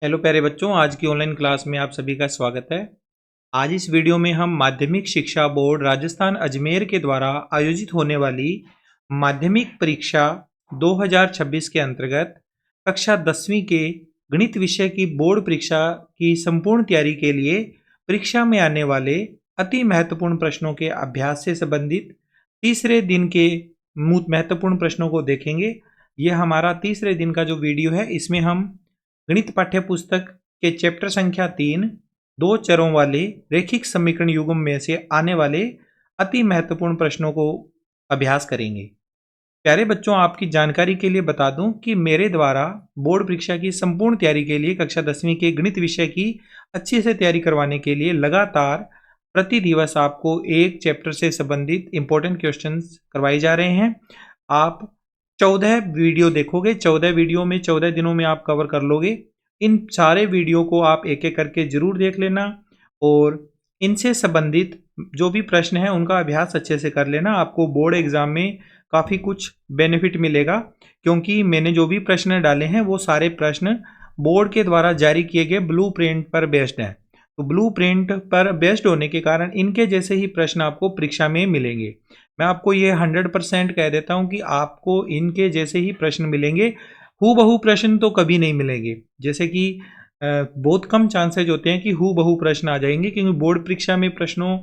Hello प्यारे बच्चों, आज की ऑनलाइन क्लास में आप सभी का स्वागत है। आज इस वीडियो में हम माध्यमिक शिक्षा बोर्ड राजस्थान अजमेर के द्वारा आयोजित होने वाली माध्यमिक परीक्षा 2026 के अंतर्गत कक्षा 10वीं के गणित विषय की बोर्ड परीक्षा की संपूर्ण तैयारी के लिए परीक्षा में आने वाले अति महत्वपूर्ण प्रश्नों के अभ्यास से संबंधित तीसरे दिन के महत्वपूर्ण प्रश्नों को देखेंगे। यह हमारा तीसरे दिन का जो वीडियो है, इसमें हम गणित पाठ्य पुस्तक के चैप्टर संख्या 3 दो चरों वाले रैखिक समीकरण युग्म में से आने वाले अति महत्वपूर्ण प्रश्नों को अभ्यास करेंगे। प्यारे बच्चों, आपकी जानकारी के लिए बता दूं कि मेरे द्वारा बोर्ड परीक्षा की संपूर्ण तैयारी के लिए कक्षा 10वीं के गणित विषय की अच्छे से तैयारी करवाने के लिए लगातार प्रति दिवस आपको एक चैप्टर से संबंधित इंपॉर्टेंट क्वेश्चंस करवाए जा रहे हैं। आप 14 वीडियो देखोगे, 14 वीडियो में 14 दिनों में आप कवर कर लोगे। इन सारे वीडियो को आप एक एक करके जरूर देख लेना और इनसे संबंधित जो भी प्रश्न है उनका अभ्यास अच्छे से कर लेना। आपको बोर्ड एग्जाम में काफ़ी कुछ बेनिफिट मिलेगा, क्योंकि मैंने जो भी प्रश्न डाले हैं वो सारे प्रश्न बोर्ड के द्वारा जारी किए गए ब्लूप्रिंट पर बेस्ड हैं। तो ब्लूप्रिंट पर बेस्ड होने के कारण इनके जैसे ही प्रश्न आपको परीक्षा में मिलेंगे। मैं आपको ये 100% कह देता हूँ कि आपको इनके जैसे ही प्रश्न मिलेंगे। हूबहू प्रश्न तो कभी नहीं मिलेंगे, जैसे कि बहुत कम चांसेज होते हैं कि हूबहू प्रश्न आ जाएंगे, क्योंकि बोर्ड परीक्षा में प्रश्नों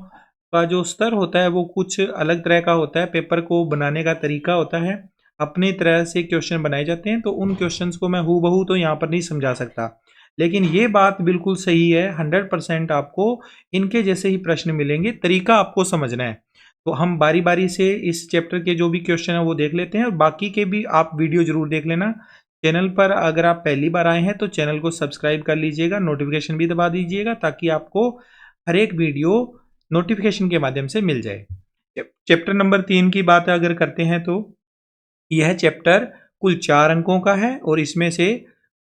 का जो स्तर होता है वो कुछ अलग तरह का होता है। पेपर को बनाने का तरीका होता है, अपनी तरह से क्वेश्चन बनाए जाते हैं। तो उन क्वेश्चंस को मैं हूबहू तो यहाँ पर नहीं समझा सकता, लेकिन ये बात बिल्कुल सही है, 100% आपको इनके जैसे ही प्रश्न मिलेंगे। तरीका आपको समझना है। तो हम बारी बारी से इस चैप्टर के जो भी क्वेश्चन है वो देख लेते हैं, और बाकी के भी आप वीडियो जरूर देख लेना। चैनल पर अगर आप पहली बार आए हैं तो चैनल को सब्सक्राइब कर लीजिएगा, नोटिफिकेशन भी दबा दीजिएगा, ताकि आपको हर एक वीडियो नोटिफिकेशन के माध्यम से मिल जाए। चैप्टर नंबर 3 की बात अगर करते हैं तो यह चैप्टर कुल 4 अंकों का है और इसमें से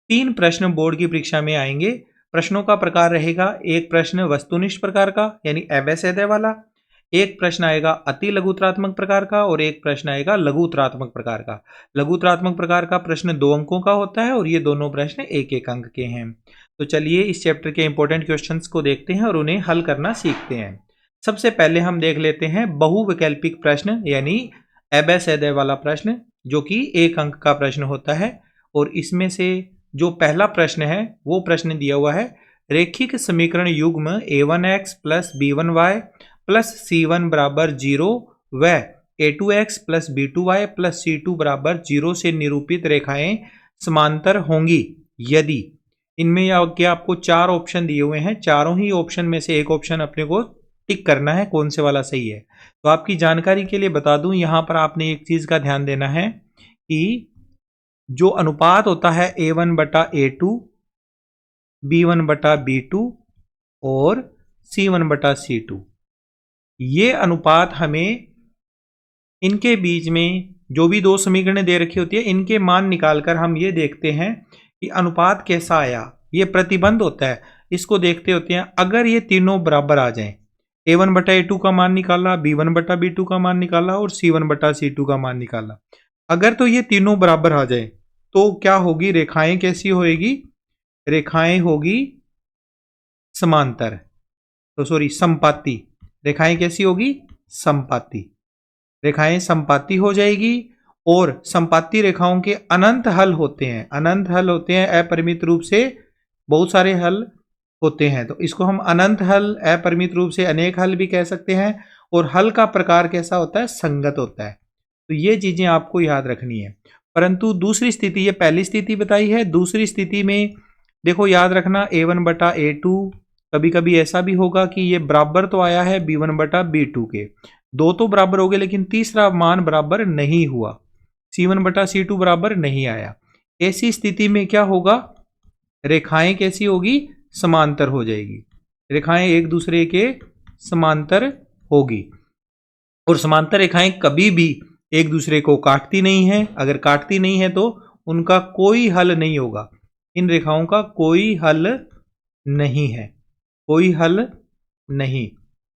3 प्रश्न बोर्ड की परीक्षा में आएंगे। प्रश्नों का प्रकार रहेगा, एक प्रश्न वस्तुनिष्ठ प्रकार का यानी अवैध वाला, एक प्रश्न आएगा अति लघुतरात्मक प्रकार का और एक प्रश्न आएगा लघुतरात्मक प्रकार का। लघुतरात्मक प्रकार का प्रश्न 2 अंकों का होता है और ये दोनों प्रश्न 1-1 अंक के हैं। तो चलिए इस चैप्टर के इंपॉर्टेंट क्वेश्चंस को देखते हैं और उन्हें हल करना सीखते हैं। सबसे पहले हम देख लेते हैं बहुविकल्पिक प्रश्न यानी अवैध वाला प्रश्न, जो कि 1 अंक का प्रश्न होता है। और इसमें से जो पहला प्रश्न है वो प्रश्न दिया हुआ है, रैखिक समीकरण युग्म a1x plus b1y plus c1 बराबर 0 व a2x plus b2y plus c2 बराबर 0 से निरूपित रेखाएं समांतर होंगी यदि। इनमें क्या आपको 4 ऑप्शन दिए हुए हैं, चारों ही ऑप्शन में से एक ऑप्शन अपने को टिक करना है कौन से वाला सही है। तो आपकी जानकारी के लिए बता दूं, यहां पर आपने एक चीज का ध्यान देना है कि जो अनुपात होता है a1/a2, b1/b2 और c1/c2, ये अनुपात हमें इनके बीच में जो भी 2 समीकरणें दे रखी होती है इनके मान निकालकर हम ये देखते हैं कि अनुपात कैसा आया। ये प्रतिबंध होता है, इसको देखते होते हैं। अगर ये तीनों बराबर आ जाएं, a1/a2 का मान निकाला, b1/b2 का मान निकाला और c1/c2 का मान निकाला, अगर तो ये तीनों बराबर आ जाए तो क्या होगी, रेखाएं कैसी होएगी, रेखाएं होगी समांतर, तो सॉरी संपाती। रेखाएं कैसी होगी, संपाती। रेखाएं संपाती हो जाएगी और संपाती रेखाओं के अनंत हल होते हैं, अनंत हल होते हैं, अपरिमित रूप से बहुत सारे हल होते हैं। तो इसको हम अनंत हल, अपरिमित रूप से अनेक हल भी कह सकते हैं। और हल का प्रकार कैसा होता है, संगत होता है। तो ये चीजें आपको याद रखनी है। परंतु दूसरी स्थिति, ये पहली स्थिति बताई है, दूसरी स्थिति में देखो याद रखना a1/a2, कभी कभी ऐसा भी होगा कि ये बराबर तो आया है b1/b2 के, दो तो बराबर हो गए लेकिन तीसरा मान बराबर नहीं हुआ, c1/c2 बराबर नहीं आया। ऐसी स्थिति में क्या होगा, रेखाएं कैसी होगी, समांतर हो जाएगी। रेखाएं एक दूसरे के समांतर होगी और समांतर रेखाएं कभी भी एक दूसरे को काटती नहीं है। अगर काटती नहीं है तो उनका कोई हल नहीं होगा, इन रेखाओं का कोई हल नहीं है, कोई हल नहीं।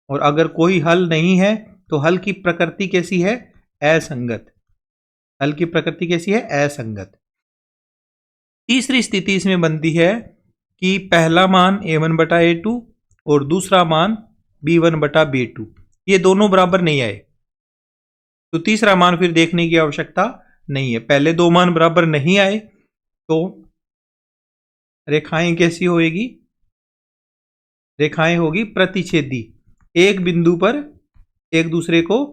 और अगर कोई हल नहीं है तो हल की प्रकृति कैसी है, असंगत। हल की प्रकृति कैसी है, असंगत। तीसरी स्थिति इसमें बनती है कि पहला मान a1 बटा a2 और दूसरा मान b1 बटा b2 ये दोनों बराबर नहीं आए, तो तीसरा मान फिर देखने की आवश्यकता नहीं है। पहले दो मान बराबर नहीं आए तो रेखाएं कैसी होएगी? रेखाएं होगी प्रतिच्छेदी, एक बिंदु पर एक दूसरे को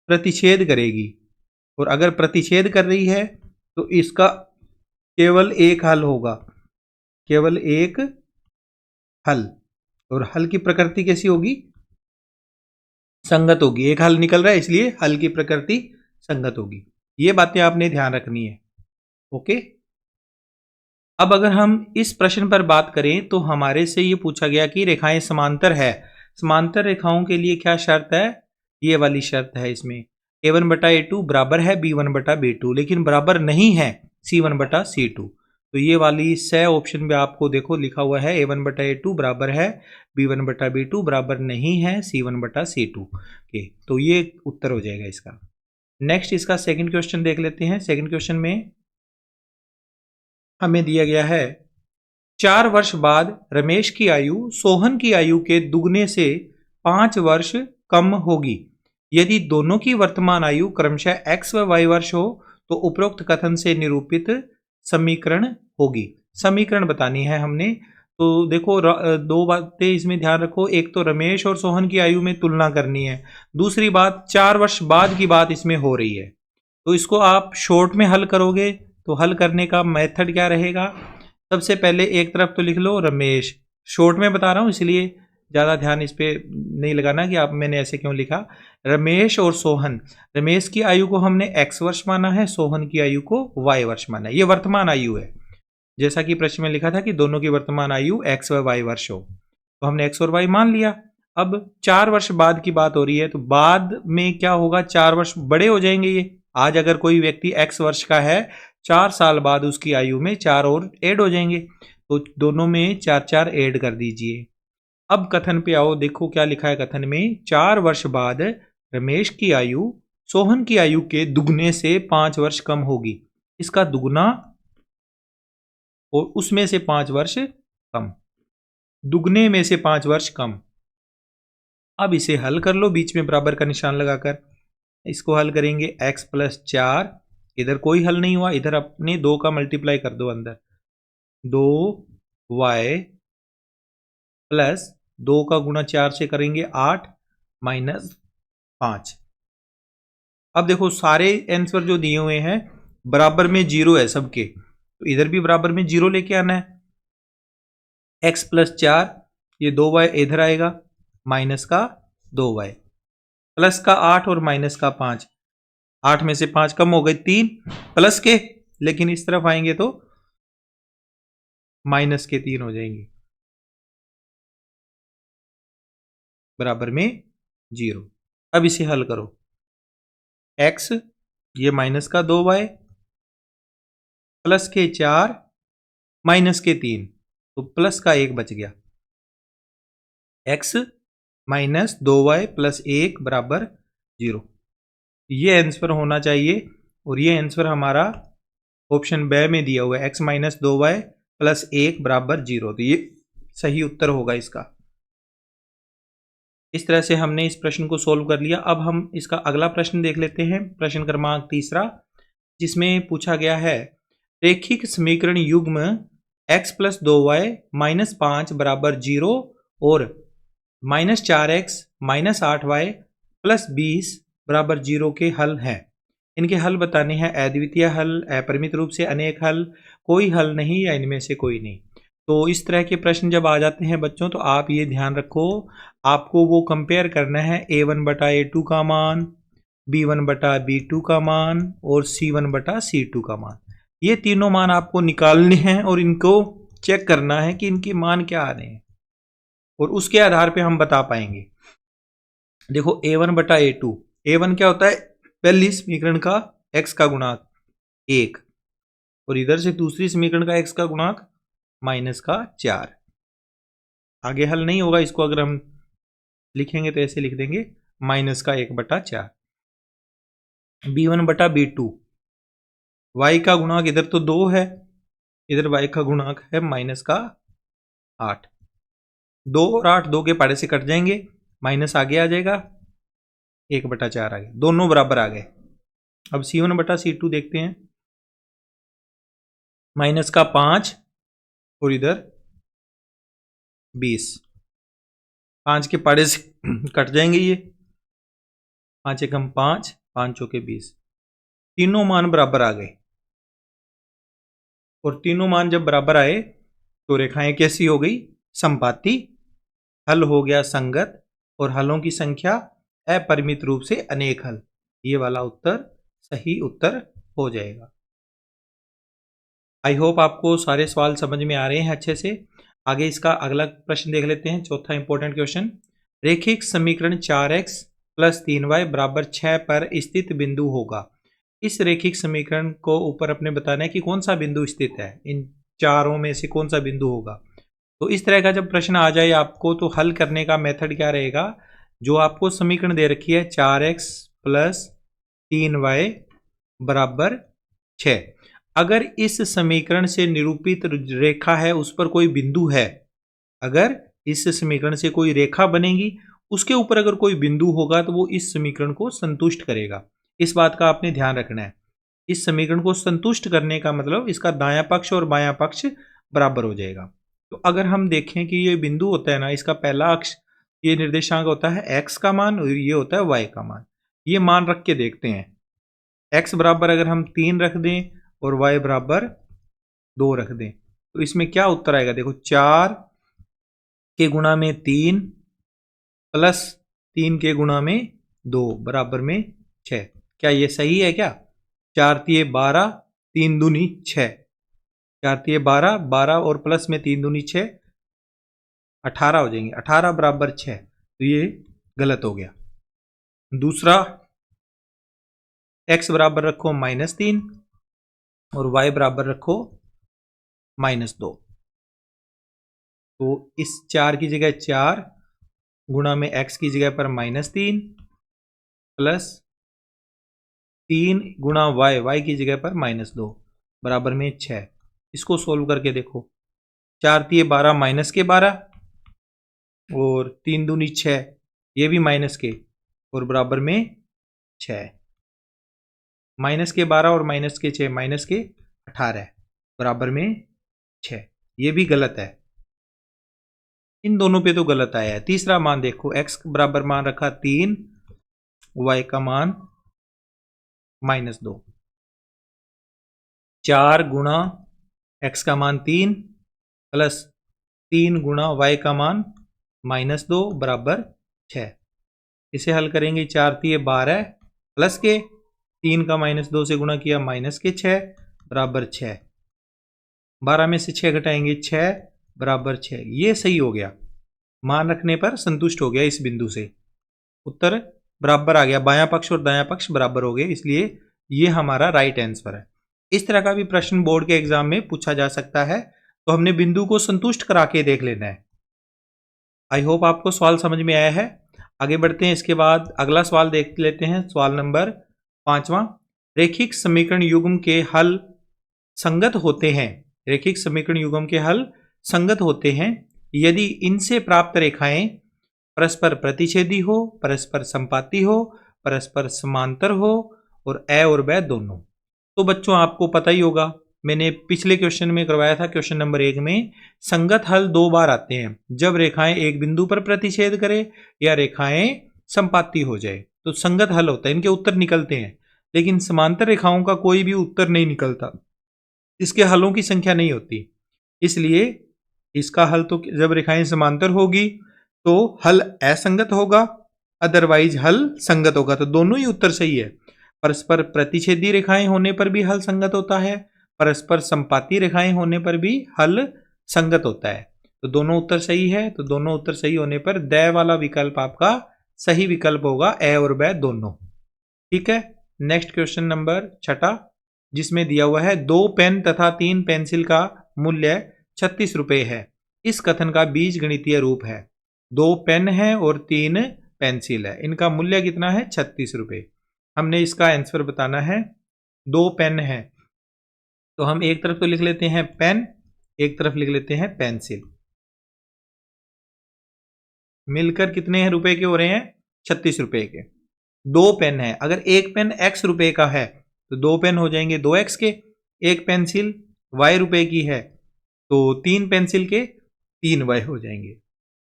प्रतिच्छेद करेगी। और अगर प्रतिच्छेद कर रही है तो इसका केवल एक हल होगा, केवल एक हल। और हल की प्रकृति कैसी होगी? संगत होगी। एक हल निकल रहा है इसलिए हल की प्रकृति संगत होगी। ये बातें आपने ध्यान रखनी है। ओके, अब अगर हम इस प्रश्न पर बात करें तो हमारे से ये पूछा गया कि रेखाएं समांतर है। समांतर रेखाओं के लिए क्या शर्त है? ये वाली शर्त है इसमें, a1 बटा a2 बराबर है b1 बटा b2, लेकिन बराबर नहीं है c1 बटा c2। तो ये वाली स ऑप्शन में आपको देखो लिखा हुआ है a1 बटा a2 बराबर है b1 बटा b2, बराबर नहीं है c1 बटा c2 के। तो ये उत्तर हो जाएगा इसका। नेक्स्ट इसका सेकंड क्वेश्चन देख लेते हैं। सेकंड क्वेश्चन में हमें दिया गया है 4 वर्ष बाद रमेश की आयु सोहन की आयु के दुगने से 5 वर्ष कम होगी। यदि दोनों की वर्तमान आयु क्रमशः x व y वर्ष हो तो उपरोक्त कथन से निरूपित समीकरण होगी। समीकरण बतानी है हमने। तो देखो दो बातें इसमें ध्यान रखो, एक तो रमेश और सोहन की आयु में तुलना करनी है, दूसरी बात 4 वर्ष बाद की बात इसमें हो रही है। तो इसको आप शॉर्ट में हल करोगे तो हल करने का मेथड क्या रहेगा? सबसे पहले एक तरफ तो लिख लो रमेश, शॉर्ट में बता रहा हूं इसलिए ज़्यादा ध्यान इस पे नहीं लगाना कि आप मैंने ऐसे क्यों लिखा। रमेश और सोहन, रमेश की आयु को हमने x वर्ष माना है, सोहन की आयु को y वर्ष माना है। ये वर्तमान आयु है, जैसा कि प्रश्न में लिखा था कि दोनों की वर्तमान आयु x व y वर्ष हो, तो हमने x और y मान लिया। अब 4 वर्ष बाद की बात हो रही है तो बाद में क्या होगा? 4 वर्ष बड़े हो जाएंगे ये। आज अगर कोई व्यक्ति x वर्ष का है, 4 साल बाद उसकी आयु में 4 और ऐड हो जाएंगे, तो दोनों में 4 ऐड कर दीजिए। अब कथन पे आओ, देखो क्या लिखा है कथन में, 4 वर्ष बाद रमेश की आयु सोहन की आयु के दुगने से 5 वर्ष कम होगी। इसका दुगना और उसमें से 5 वर्ष कम, दुगने में से 5 वर्ष कम। अब इसे हल कर लो बीच में बराबर का निशान लगाकर। इसको हल करेंगे x प्लस 4, इधर कोई हल नहीं हुआ, इधर अपने 2 का मल्टीप्लाई कर दो अंदर, 2y प्लस 2 का गुणा 4 से करेंगे 8 माइनस 5। अब देखो सारे आंसर जो दिए हुए हैं बराबर में 0 है सबके, तो इधर भी बराबर में 0 लेके आना है। x प्लस 4, ये 2y इधर आएगा, माइनस का 2y, प्लस का 8 और माइनस का 5। 8 में से 5 कम हो गए 3 प्लस के, लेकिन इस तरफ आएंगे तो माइनस के 3 हो जाएंगे, बराबर में 0। अब इसे हल करो, x ये माइनस का 2y प्लस के 4 माइनस के 3, तो प्लस का 1 बच गया। x माइनस 2y प्लस 1 बराबर 0। ये आंसर होना चाहिए और ये आंसर हमारा ऑप्शन ब में दिया हुआ है, x माइनस 2y प्लस 1 बराबर 0। तो ये सही उत्तर होगा इसका। इस तरह से हमने इस प्रश्न को सोल्व कर लिया। अब हम इसका अगला प्रश्न देख लेते हैं, प्रश्न क्रमांक 3, जिसमें पूछा गया है रेखिक समीकरण युग्म x प्लस 2y माइनस 5 बराबर 0 और minus 4x minus 8y plus 20 बराबर 0 के हल हैं। इनके हल बताने हैं, अद्वितीय हल, अपरिमित रूप से अनेक हल, कोई हल नहीं या इनमें से कोई नहीं। तो इस तरह के प्रश्न जब आ जाते हैं बच्चों तो आप ये ध्यान रखो, आपको वो कंपेयर करना है a1 बटा a2 का मान, b1 बटा b2 का मान और c1 बटा c2 का मान। ये तीनों मान आपको निकालने हैं और इनको चेक करना है कि इनके मान क्या आ रहे हैं, और उसके आधार पे हम बता पाएंगे। देखो a1 बटा a2, a1 क्या होता है? पहली समीकरण का x का गुणांक 1, और इधर से दूसरी समीकरण का x का गुणांक माइनस का 4। आगे हल नहीं होगा, इसको अगर हम लिखेंगे तो ऐसे लिख देंगे माइनस का 1 बटा 4। b1 बटा b2, y का गुणांक इधर तो 2 है, इधर y का गुणांक है माइनस का 8। 2 और 8 2 के पाड़े से कट जाएंगे, माइनस आगे आ जाएगा, 1/4 आ गया, दोनों बराबर आ गए। अब C1/C2 देखते हैं। माइनस का 5 और इधर 20, 5 के पाड़े से कट जाएंगे ये, 5 एकम 5, 5 चौके 20, तीनों मान बराबर आ गए। और तीनों मान जब बराबर आए तो रेखाएं कैसी हो गई? संपाती। हल हो गया संगत, और हलों की संख्या अपरिमित रूप से अनेक हल। ये वाला उत्तर सही उत्तर हो जाएगा। आई होप आपको सारे सवाल समझ में आ रहे हैं अच्छे से। आगे इसका अगला प्रश्न देख लेते हैं, चौथा इंपॉर्टेंट क्वेश्चन। रेखिक समीकरण 4x + 3y = 6 पर स्थित बिंदु होगा। इस रेखिक समीकरण को ऊपर अपने बताना है कि कौन सा बिंदु स्थित है, इन चारों में से कौन सा बिंदु होगा। तो इस तरह का जब प्रश्न आ जाए आपको, तो हल करने का मेथड क्या रहेगा? जो आपको समीकरण दे रखी है 4x + 3y = 6, अगर इस समीकरण से निरूपित रेखा है उस पर कोई बिंदु है, अगर इस समीकरण से कोई रेखा बनेगी, उसके ऊपर अगर कोई बिंदु होगा तो वो इस समीकरण को संतुष्ट करेगा। इस बात का आपने ध्यान रखना है। इस समीकरण को संतुष्ट करने का मतलब इसका दायां पक्ष और बायां पक्ष बराबर हो जाएगा। तो अगर हम देखें कि ये बिंदु होता है ना, इसका पहला अक्ष, ये निर्देशांक होता है x का मान और ये होता है y का मान। ये मान रख के देखते हैं। x बराबर अगर हम 3 रख दें और y बराबर 2 रख दें, तो इसमें क्या उत्तर आएगा? देखो, 4 के गुणा में 3 प्लस 3 के गुणा में 2 बराबर में 6। क्या ये सही है क्या? 4 तिये 12, 3 दूनी 6, 4 तिये 12, 12 और प्लस में 3 दूनी 6, 18 हो जाएंगे, 18 बराबर 6। तो ये गलत हो गया। दूसरा, x बराबर रखो -3 और y बराबर रखो -2। तो इस 4 की जगह 4 गुणा में x की जगह पर -3 प्लस 3 गुणा y की जगह पर -2 बराबर में 6। इसको सोल्व करके देखो, 4 तिये 12 माइनस के 12 और 3 दूनी 6, ये भी माइनस के और बराबर में 6। माइनस के 12 और माइनस के 6 माइनस के 18 बराबर में 6। ये भी गलत है, इन दोनों पे तो गलत आया है। तीसरा मान देखो, x बराबर मान रखा 3, y का मान -2। 4 गुणा x का मान 3 प्लस 3 गुणा y का मान -2 बराबर 6। इसे हल करेंगे, 4 तिये 12 प्लस के 3 का -2 से गुणा किया माइनस के 6 बराबर 6। 12 में से 6 घटाएंगे 6 बराबर 6। ये सही हो गया, मान रखने पर संतुष्ट हो गया इस बिंदु से। उत्तर बराबर आ गया, बायां पक्ष और दायां पक्ष बराबर हो गए, इसलिए ये हमारा राइट आंसर है। इस तरह का भी प्रश्न बोर्ड के एग्जाम में पूछा जा सकता है, तो हमने बिंदु को संतुष्ट करा के देख लेना है। आई होप आपको सवाल समझ में आया है। आगे बढ़ते हैं, इसके बाद अगला सवाल देख लेते हैं। सवाल नंबर 5वां। रेखिक समीकरण युग्म के हल संगत होते हैं। रेखिक समीकरण युग्म के हल संगत होते हैं यदि इनसे प्राप्त रेखाएं परस्पर प्रतिच्छेदी हो, परस्पर संपाती हो, परस्पर समांतर हो और a और b दोनों। तो बच्चों आपको पता ही होगा, मैंने पिछले क्वेश्चन में करवाया था, क्वेश्चन नंबर 1 में संगत हल 2 बार आते हैं, जब रेखाएं एक बिंदु पर प्रतिच्छेद करे या रेखाएं संपाती हो जाए तो संगत हल होता है, इनके उत्तर निकलते हैं। लेकिन समांतर रेखाओं का कोई भी उत्तर नहीं निकलता, इसके हलों की संख्या नहीं होती, इसलिए इसका हल तो जब रेखाएं समांतर होगी तो हल असंगत होगा, अदरवाइज हल संगत होगा। तो दोनों ही उत्तर सही है। परस्पर प्रतिच्छेदी रेखाएं होने पर भी हल संगत होता है, परस्पर संपाती रेखाएं होने पर भी हल संगत होता है। तो दोनों उत्तर सही है। तो दोनों उत्तर सही होने पर द वाला विकल्प आपका सही विकल्प होगा, ए और ब दोनों। ठीक है, नेक्स्ट क्वेश्चन नंबर 6, जिसमें दिया हुआ है 2 पेन तथा 3 पेंसिल का मूल्य 36 रुपये है। इस कथन का बीज गणितीय रूप है। 2 पेन है और 3 पेंसिल है, इनका मूल्य कितना है? 36 रुपये। हमने इसका आंसर बताना है। 2 पेन है तो हम एक तरफ तो लिख लेते हैं पेन, एक तरफ लिख लेते हैं पेंसिल। मिलकर कितने रुपए के हो रहे हैं? 36 रुपए के। 2 पेन है, अगर एक पेन x रुपए का है तो 2 पेन हो जाएंगे 2x के। एक पेंसिल y रुपए की है तो 3 पेंसिल के 3y हो जाएंगे।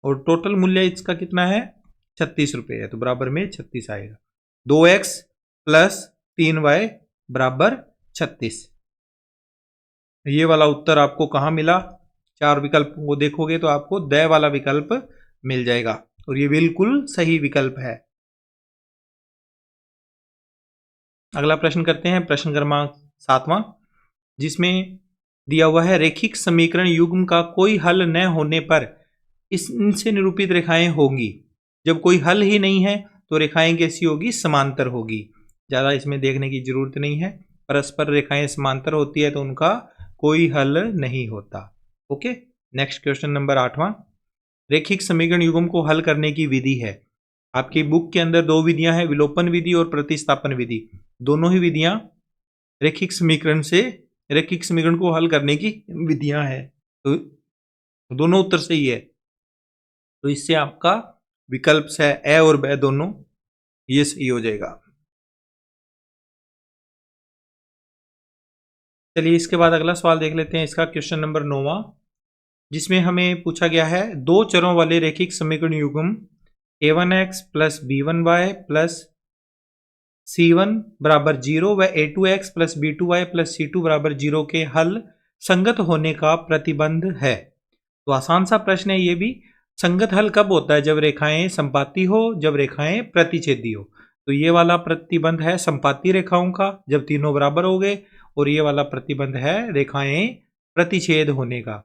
और टोटल मूल्य इसका कितना है? 36 रुपए है, तो बराबर में 36 आएगा। 2x प्लस 3y बराबर 36। ये वाला उत्तर आपको कहाँ मिला? 4 विकल्पों को देखोगे तो आपको द वाला विकल्प मिल जाएगा और ये बिल्कुल सही विकल्प है। अगला प्रश्न करते हैं, प्रश्न क्रमांक 7वां, जिसमें दिया हुआ है रैखिक समीकरण युग्म का कोई हल न होने पर इनसे निरूपित रेखाएं होंगी। जब कोई हल ही नहीं है तो रेखाएं कैसी होगी? समांतर होगी। ज्यादा इसमें देखने की जरूरत नहीं है, परस्पर रेखाएं समांतर होती है तो उनका कोई हल नहीं होता। ओके, नेक्स्ट क्वेश्चन नंबर 8वां, रैखिक समीकरण युग्म को हल करने की विधि है। आपकी बुक के अंदर 2 विधियां हैं, विलोपन विधि और प्रतिस्थापन विधि। दोनों ही विधियां रैखिक समीकरण को हल करने की विधियां हैं, तो दोनों उत्तर सही है। तो इससे आपका विकल्प है ए और ब दोनों, ये सही हो जाएगा। चलिए इसके बाद अगला सवाल देख लेते हैं, इसका क्वेश्चन नंबर 9वां, जिसमें हमें पूछा गया है 2 चरों वाले रैखिक समीकरण युग्म a1x plus b1y plus c1 बराबर 0 व a2x plus b2y plus c2 बराबर 0 के हल संगत होने का प्रतिबंध है। तो आसान सा प्रश्न है ये भी। संगत हल कब होता है? जब रेखाएं संपाती हो, जब रेखाएं प्रतिच्छेदी हो। तो ये वाला प्रतिबंध है संपाती रेखाओं का, जब तीनों बराबर हो गए, और ये वाला प्रतिबंध है रेखाएं प्रतिच्छेद होने का।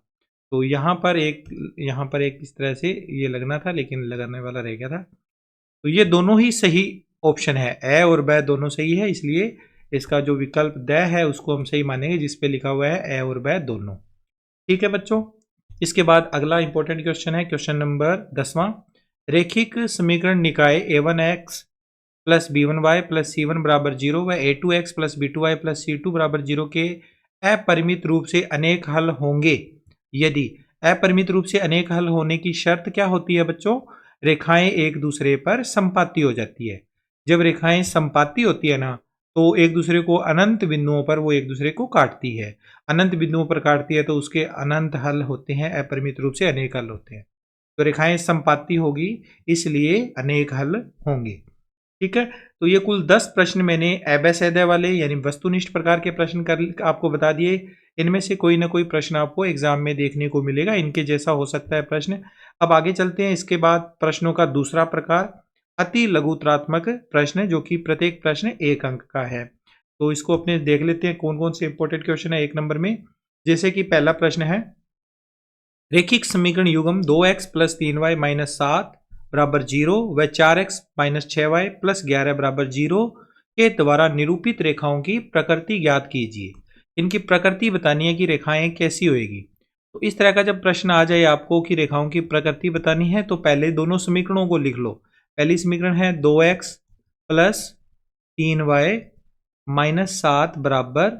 तो यहाँ पर एक इस तरह से ये लगना था, लेकिन लगाने वाला रह गया था। तो ये दोनों ही सही ऑप्शन है, ए और ब दोनों सही है, इसलिए इसका जो विकल्प द है उसको हम सही मानेंगे, जिसपे लिखा हुआ है ए और ब दोनों। ठीक है बच्चों, इसके बाद अगला इंपॉर्टेंट क्वेश्चन है, क्वेश्चन नंबर 10वां, रैखिक समीकरण निकाय a1x plus b1y plus c1 बराबर 0 व a2x plus b2y plus c2 बराबर 0 के अपरिमित रूप से अनेक हल होंगे यदि। अपरिमित रूप से अनेक हल होने की शर्त क्या होती है बच्चों? रेखाएं एक दूसरे पर संपाती हो जाती है। जब रेखाएं संपाती होती है ना, तो एक दूसरे को अनंत बिंदुओं पर वो एक दूसरे को काटती है। अनंत बिंदुओं पर काटती है तो उसके अनंत हल होते हैं, अपरिमित रूप से अनेक हल होते हैं। तो रेखाएं संपाती होगी, इसलिए अनेक हल होंगे। ठीक है, तो ये कुल 10 प्रश्न मैंने एबेसेदे वाले यानी वस्तुनिष्ठ प्रकार के प्रश्न कर आपको बता दिए। इनमें से कोई ना कोई प्रश्न आपको एग्जाम में देखने को मिलेगा, इनके जैसा हो सकता है प्रश्न। अब आगे चलते हैं, इसके बाद प्रश्नों का दूसरा प्रकार अति लघुत्रात्मक प्रश्न, जो कि प्रत्येक प्रश्न 1 अंक का है। तो इसको अपने देख लेते हैं कौन कौन से इंपॉर्टेंट क्वेश्चन है 1 नंबर में। जैसे कि पहला प्रश्न है, रैखिक समीकरण युग्म 2x प्लस 3y माइनस 7 बराबर 0 व 4x माइनस 6y प्लस 11 बराबर 0 के द्वारा निरूपित रेखाओं की प्रकृति ज्ञात कीजिए। इनकी प्रकृति बतानी है कि रेखाएं कैसी होएगी। तो इस तरह का जब प्रश्न आ जाए आपको कि रेखाओं की प्रकृति बतानी है, तो पहले दोनों समीकरणों को लिख लो। पहली समीकरण है 2x प्लस 3y माइनस 7 बराबर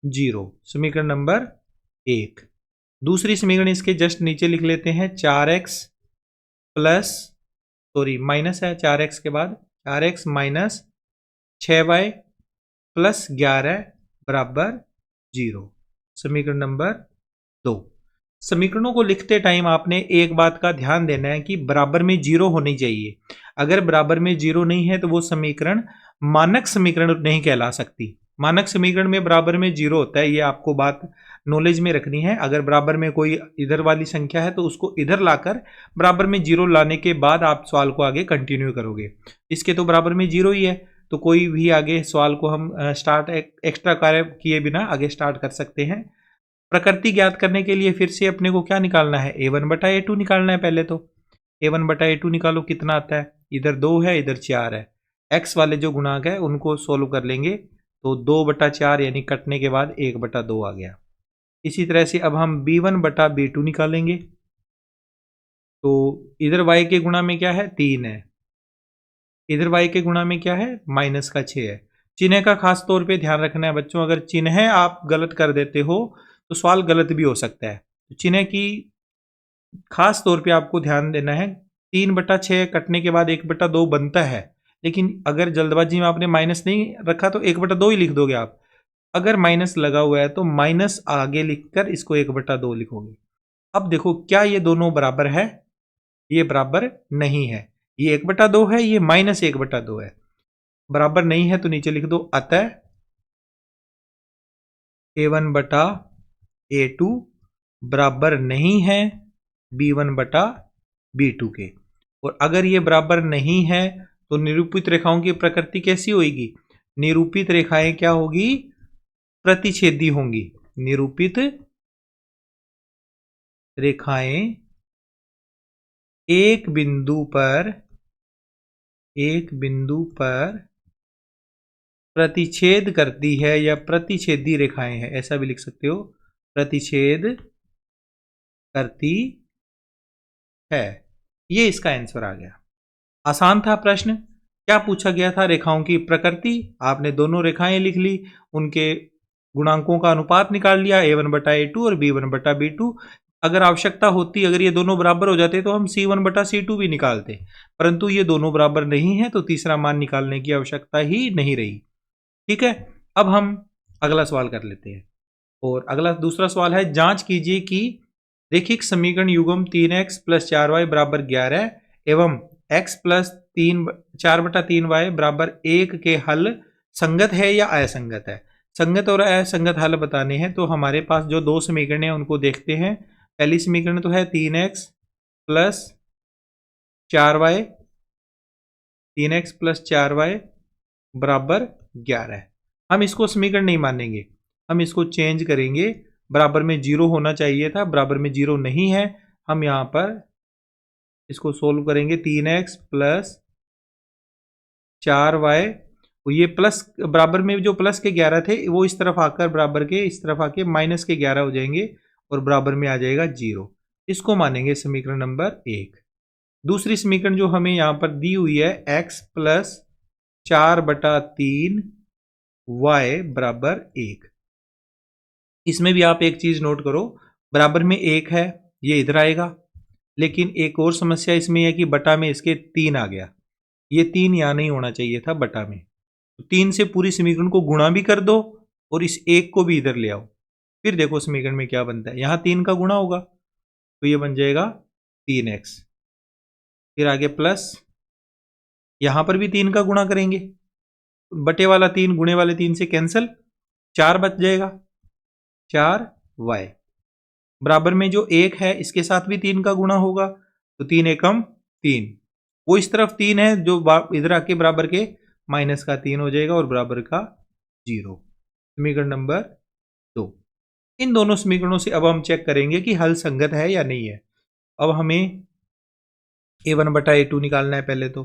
0, समीकरण नंबर 1। दूसरी समीकरण इसके जस्ट नीचे लिख लेते हैं, 4x प्लस माइनस है 4x के बाद 4x माइनस 6y प्लस 11 बराबर 0, समीकरण नंबर 2। समीकरणों को लिखते टाइम आपने एक बात का ध्यान देना है कि बराबर में 0 होनी चाहिए। अगर बराबर में 0 नहीं है तो वो समीकरण मानक समीकरण नहीं कहला सकती। मानक समीकरण में बराबर में 0 होता है, ये आपको बात नॉलेज में रखनी है। अगर बराबर में कोई इधर वाली संख्या है तो उसको इधर लाकर बराबर में 0 लाने के बाद आप सवाल को आगे कंटिन्यू करोगे। इसके तो बराबर में 0 ही है, तो कोई भी आगे सवाल को हम स्टार्ट एक्स्ट्रा कार्य किए बिना आगे स्टार्ट कर सकते हैं। प्रकृति ज्ञात करने के लिए फिर से अपने को क्या निकालना है? a1 बटा a2 निकालना है। पहले तो a1 बटा a2 निकालो, कितना आता है? इधर 2 है, इधर 4 है। x वाले जो गुणांक है उनको सोल्व कर लेंगे तो 2 बटा 4 यानी कटने के बाद 1 बटा 2 आ गया। इसी तरह से अब हम b1 बटा b2 निकालेंगे, तो इधर y के गुणा में क्या है? 3 है, इधर y के गुणा में क्या है? माइनस का 6 है। चिन्ह का खास तौर पे ध्यान रखना है बच्चों, अगर चिन्ह आप गलत कर देते हो तो सवाल गलत भी हो सकता है। तो चिन्ह की खास तौर पे आपको ध्यान देना है 3/6 कटने के बाद 1/2 बनता है, लेकिन अगर जल्दबाजी में आपने माइनस नहीं रखा तो 1/2 ही लिख दोगे आप। अगर माइनस लगा हुआ है तो माइनस आगे लिखकर इसको 1/2 लिखोगे। अब देखो क्या ये दोनों बराबर है? ये बराबर नहीं है। ये 1/2 है, ये -1/2 है। बराबर नहीं है तो नीचे लिख दो अतः A1/A2 बराबर नहीं है B1/B2 के। और अगर ये बराबर नहीं है तो निरूपित रेखाओं की प्रकृति कैसी होगी? निरूपित रेखाएं क्या होगी? प्रतिच्छेदी होंगी। निरूपित रेखाएं एक बिंदु पर प्रतिच्छेद करती है या प्रतिच्छेदी रेखाएं हैं, ऐसा भी लिख सकते हो, प्रतिच्छेद करती है। ये इसका आंसर आ गया। आसान था प्रश्न। क्या पूछा गया था? रेखाओं की प्रकृति। आपने दोनों रेखाएं लिख ली, उनके गुणांकों का अनुपात निकाल लिया, A1/A2 और B1/B2। अगर आवश्यकता होती, अगर ये दोनों बराबर हो जाते तो हम C1/C2 भी निकालते, परंतु ये दोनों बराबर नहीं है तो तीसरा मान निकालने की आवश्यकता ही नहीं रही। ठीक है, अब हम अगला सवाल कर लेते हैं। और अगला दूसरा सवाल है, जांच कीजिए कि रेखिक समीकरण युग्म 3x + 4y = 11 एवं x + 4/3y = 1 के हल संगत है या असंगत है। संगत और असंगत हल बताने हैं तो हमारे पास जो दो समीकरण हैं उनको देखते हैं। पहली समीकरण तो है 3x + 4y, 3x + 4y = 11। हम इसको समीकरण नहीं मानेंगे, हम इसको चेंज करेंगे। बराबर में 0 होना चाहिए था, बराबर में 0 नहीं है। हम यहाँ पर इसको सोल्व करेंगे। 3x + 4y, ये प्लस बराबर में जो प्लस के 11 थे वो इस तरफ आकर बराबर के इस तरफ आके माइनस के 11 हो जाएंगे और बराबर में आ जाएगा 0। इसको मानेंगे समीकरण नंबर 1। दूसरी समीकरण जो हमें यहाँ पर दी हुई है, x + 4/3 y = 1। इसमें भी आप एक चीज नोट करो, बराबर में 1 है, ये इधर आएगा, लेकिन एक और समस्या इसमें है कि बटा में इसके 3 आ गया। ये 3 यहां नहीं होना चाहिए था बटा में। तो 3 से पूरी समीकरण को गुणा भी कर दो और इस 1 को भी इधर ले आओ, फिर देखो समीकरण में क्या बनता है। यहां 3 का गुणा होगा तो ये बन जाएगा 3x, फिर आगे प्लस, यहां पर भी 3 का गुणा करेंगे, बटे वाला 3 गुणे वाले 3 से कैंसिल, 4 बच जाएगा, 4y बराबर में जो 1 है इसके साथ भी 3 का गुणा होगा तो 3 एकम 3, वो इस तरफ 3 है जो इधर आके बराबर के माइनस का 3 हो जाएगा और बराबर का 0। समीकरण नंबर 2। इन दोनों समीकरणों से अब हम चेक करेंगे कि हल संगत है या नहीं है। अब हमें A1/A2 निकालना है। पहले तो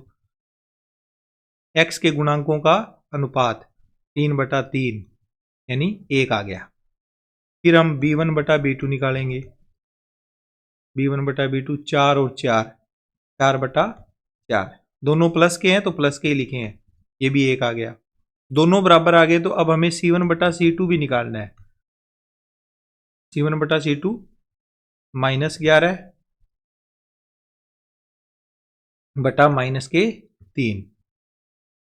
x के गुणांकों का अनुपात 3/3 यानी 1 आ गया। फिर हम B1/B2 निकालेंगे। B1/B2 4 और 4, 4/4, दोनों प्लस के हैं तो प्लस के ही लिखे हैं, ये भी 1 आ गया। दोनों बराबर आ गए तो अब हमें C1/C2 भी निकालना है। C1/C2 -11 बटा -3,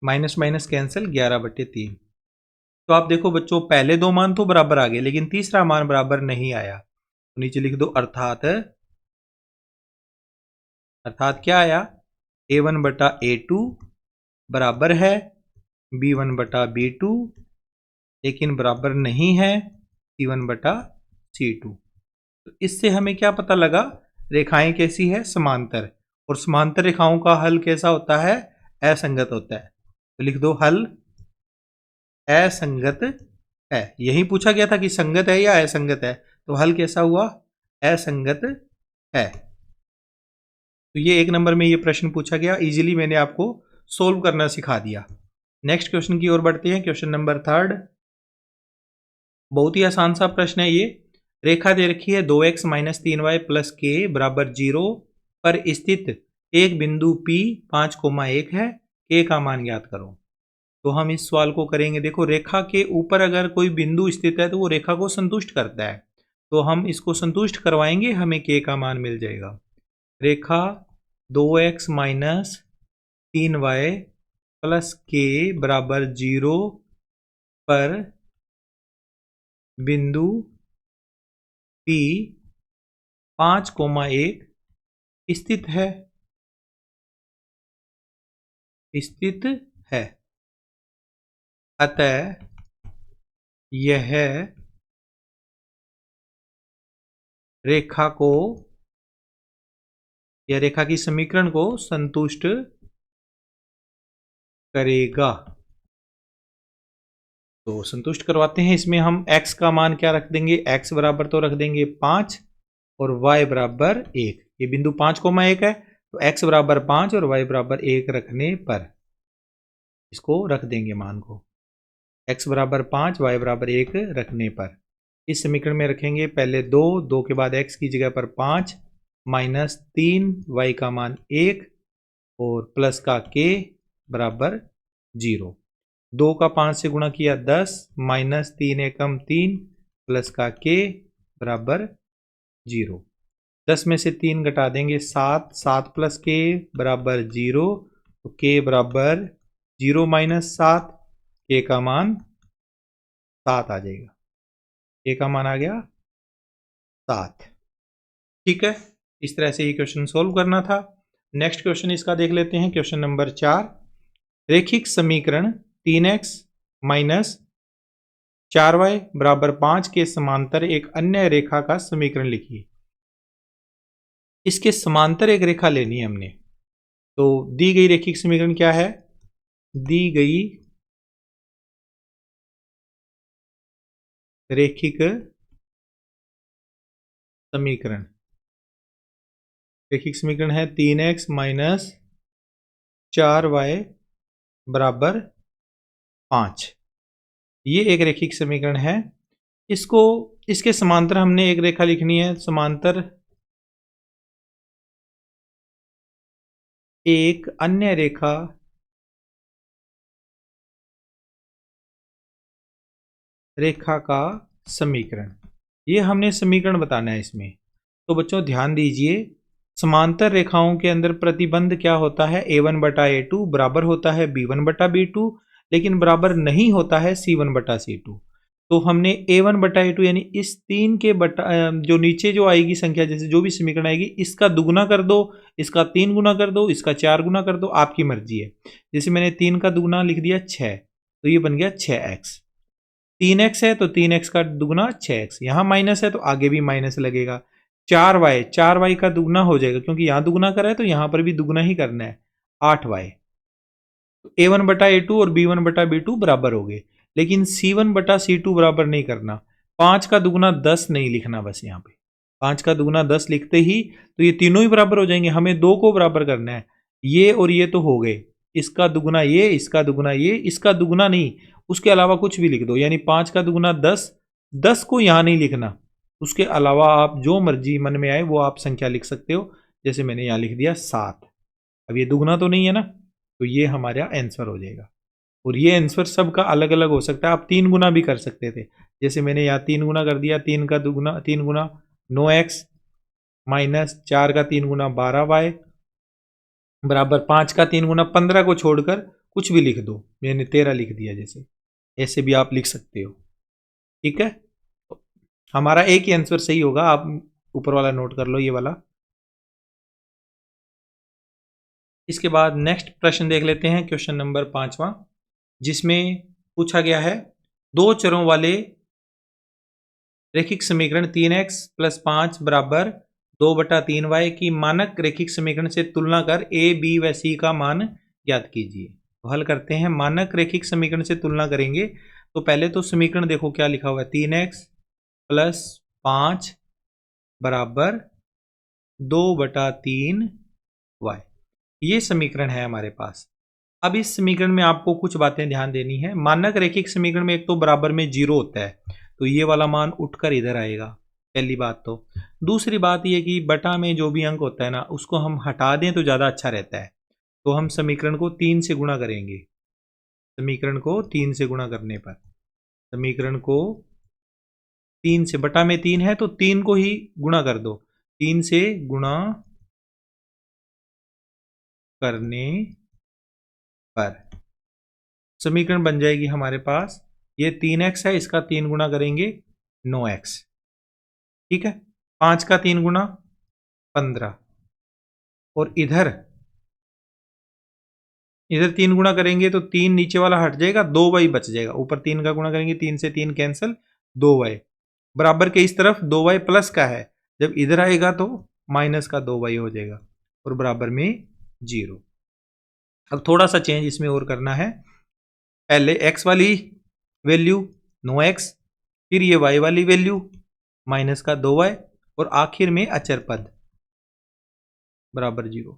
माइनस माइनस कैंसिल, 11/3। तो आप देखो बच्चों, पहले दो मान तो बराबर आ गए लेकिन तीसरा मान बराबर नहीं आया, तो नीचे लिख दो अर्थात क्या आया? A1/A2 बराबर है B1/B2 लेकिन बराबर नहीं है C1/C2। तो इससे हमें क्या पता लगा? रेखाएं कैसी है? समांतर। और समांतर रेखाओं का हल कैसा होता है? असंगत होता है। तो लिख दो हल असंगत है। यही पूछा गया था कि संगत है या असंगत है, तो हल कैसा हुआ? असंगत है। तो ये 1 नंबर में ये प्रश्न पूछा गया, इजीली मैंने आपको सोल्व करना सिखा दिया। नेक्स्ट क्वेश्चन की ओर बढ़ते हैं। क्वेश्चन नंबर 3, बहुत ही आसान सा प्रश्न है ये। रेखा दे रखी है 2x - 3y + k = 0 पर स्थित एक बिंदु P 5,1 है, k का मान ज्ञात करो। तो हम इस सवाल को करेंगे। देखो, रेखा के ऊपर अगर कोई बिंदु स्थित है तो वो रेखा को संतुष्ट करता है, तो हम इसको संतुष्ट करवाएंगे, हमें k का मान मिल जाएगा। रेखा 2x minus 3y plus k बराबर 0 पर बिंदु P 5,1 स्थित है। अतः यह रेखा की समीकरण को संतुष्ट करेगा। तो संतुष्ट करवाते हैं। इसमें हम x का मान क्या रख देंगे, x बराबर तो रख देंगे 5 और y बराबर 1। ये बिंदु 5,1 है, तो x बराबर 5 और y बराबर 1 रखने पर इसको रख देंगे मान को, x बराबर 5 y बराबर 1 रखने पर इस समीकरण में रखेंगे पहले 2 के बाद x की जगह पर 5 माइनस 3 y का मान 1 और प्लस का k बराबर 0। 2 का 5 से गुणा किया 10 माइनस 3 एकम 3 प्लस का k बराबर 0। 10 में से 3 घटा देंगे 7, 7 प्लस k बराबर 0, तो k बराबर 0 माइनस 7, k का मान 7 आ जाएगा। k का मान आ गया 7। ठीक है, इस तरह से ये क्वेश्चन सोल्व करना था। नेक्स्ट क्वेश्चन इसका देख लेते हैं। क्वेश्चन नंबर 4, रेखिक समीकरण 3x माइनस 4y बराबर 5 के समांतर एक अन्य रेखा का समीकरण लिखिए। इसके समांतर एक रेखा लेनी है हमने। तो दी गई रेखिक समीकरण क्या है, दी गई रेखिक समीकरण है 3x माइनस 4y बराबर 5। ये एक रेखिक समीकरण है। इसके समांतर हमने एक रेखा लिखनी है। समांतर एक अन्य रेखा का समीकरण, ये हमने समीकरण बताना है इसमें। तो बच्चों ध्यान दीजिए, समांतर रेखाओं के अंदर प्रतिबंध क्या होता है, a1/a2 बराबर होता है b1/b2, लेकिन बराबर नहीं होता है c1/c2। तो हमने a1/a2 यानी इस 3 के जो नीचे जो आएगी संख्या, जैसे जो भी समीकरण आएगी, इसका दुगुना कर दो, इसका 3 गुना कर दो, इसका 4 गुना कर दो, आपकी मर्जी है। जैसे मैंने 3 का दुगुना लिख दिया 6, तो ये बन गया 6x। 3x है तो 3x का दुगुना 6x, यहां माइनस है तो आगे भी माइनस लगेगा। 4y का दुगुना हो जाएगा, क्योंकि यहां दुगुना करा है तो यहां पर भी दुगुना ही करना है, 8y। तो a1/a2 और b1/b2 बराबर हो गए, लेकिन c1/c2 बराबर नहीं करना। 5 का दुगुना 10 नहीं लिखना, बस यहाँ पे 5 का दुगुना 10 लिखते ही तो ये तीनों ही बराबर हो जाएंगे। हमें 2 को बराबर करना है, ये और ये तो हो गए, इसका दुगुना ये, इसका दुगुना ये, इसका दुगुना नहीं, उसके अलावा कुछ भी लिख दो। यानी 5 का दुगुना 10, 10 को यहां नहीं लिखना, उसके अलावा आप जो मर्जी मन में आए वो आप संख्या लिख सकते हो। जैसे मैंने यहां लिख दिया 7। अब ये दुगुना तो नहीं है ना, तो ये हमारा आंसर हो जाएगा। और ये आंसर सबका अलग अलग हो सकता है, आप 3 गुना भी कर सकते थे। जैसे मैंने यहाँ 3 गुना कर दिया, 3 का दुगुना 3 गुना 9x माइनस 4 का 3 गुना 12y बराबर 5 का 3 गुना 15 को छोड़कर कुछ भी लिख दो, मैंने 13 लिख दिया। जैसे ऐसे भी आप लिख सकते हो। ठीक है, हमारा एक ही आंसर सही होगा, आप ऊपर वाला नोट कर लो, ये वाला। इसके बाद नेक्स्ट प्रश्न देख लेते हैं, क्वेश्चन नंबर 5वां, जिसमें पूछा गया है 2 चरों वाले रेखिक समीकरण 3x प्लस 5 बराबर 2/3y की मानक रेखिक समीकरण से तुलना कर a, b व c का मान ज्ञात कीजिए। तो हल करते हैं। मानक रेखिक समीकरण से तुलना करेंगे तो पहले तो समीकरण देखो क्या लिखा हुआ है, 3x प्लस 5 बराबर 2/3y, ये समीकरण है हमारे पास। अब इस समीकरण में आपको कुछ बातें ध्यान देनी है। मानक रेखिक समीकरण में एक तो बराबर में 0 होता है, तो ये वाला मान उठकर इधर आएगा, पहली बात। तो दूसरी बात ये कि बटा में जो भी अंक होता है ना, उसको हम हटा दें तो ज़्यादा अच्छा रहता है। तो हम समीकरण को 3 से गुणा करेंगे। समीकरण को 3 से गुणा करने पर, समीकरण को 3 से, बटा में 3 है तो 3 को ही गुणा कर दो, 3 से गुणा करने पर समीकरण बन जाएगी हमारे पास, ये 3x है, इसका 3 गुना करेंगे 9x, ठीक है। 5 का 3 गुना 15, और इधर 3 गुना करेंगे तो 3 नीचे वाला हट जाएगा, 2y बच जाएगा। ऊपर 3 का गुणा करेंगे, 3 से 3 कैंसिल, 2y बराबर के इस तरफ 2y प्लस का है, जब इधर आएगा तो माइनस का 2y हो जाएगा और बराबर में 0। अब थोड़ा सा चेंज इसमें और करना है, पहले x वाली वैल्यू 9x, फिर ये y वाली वैल्यू माइनस का 2y, और आखिर में अचर पद बराबर 0।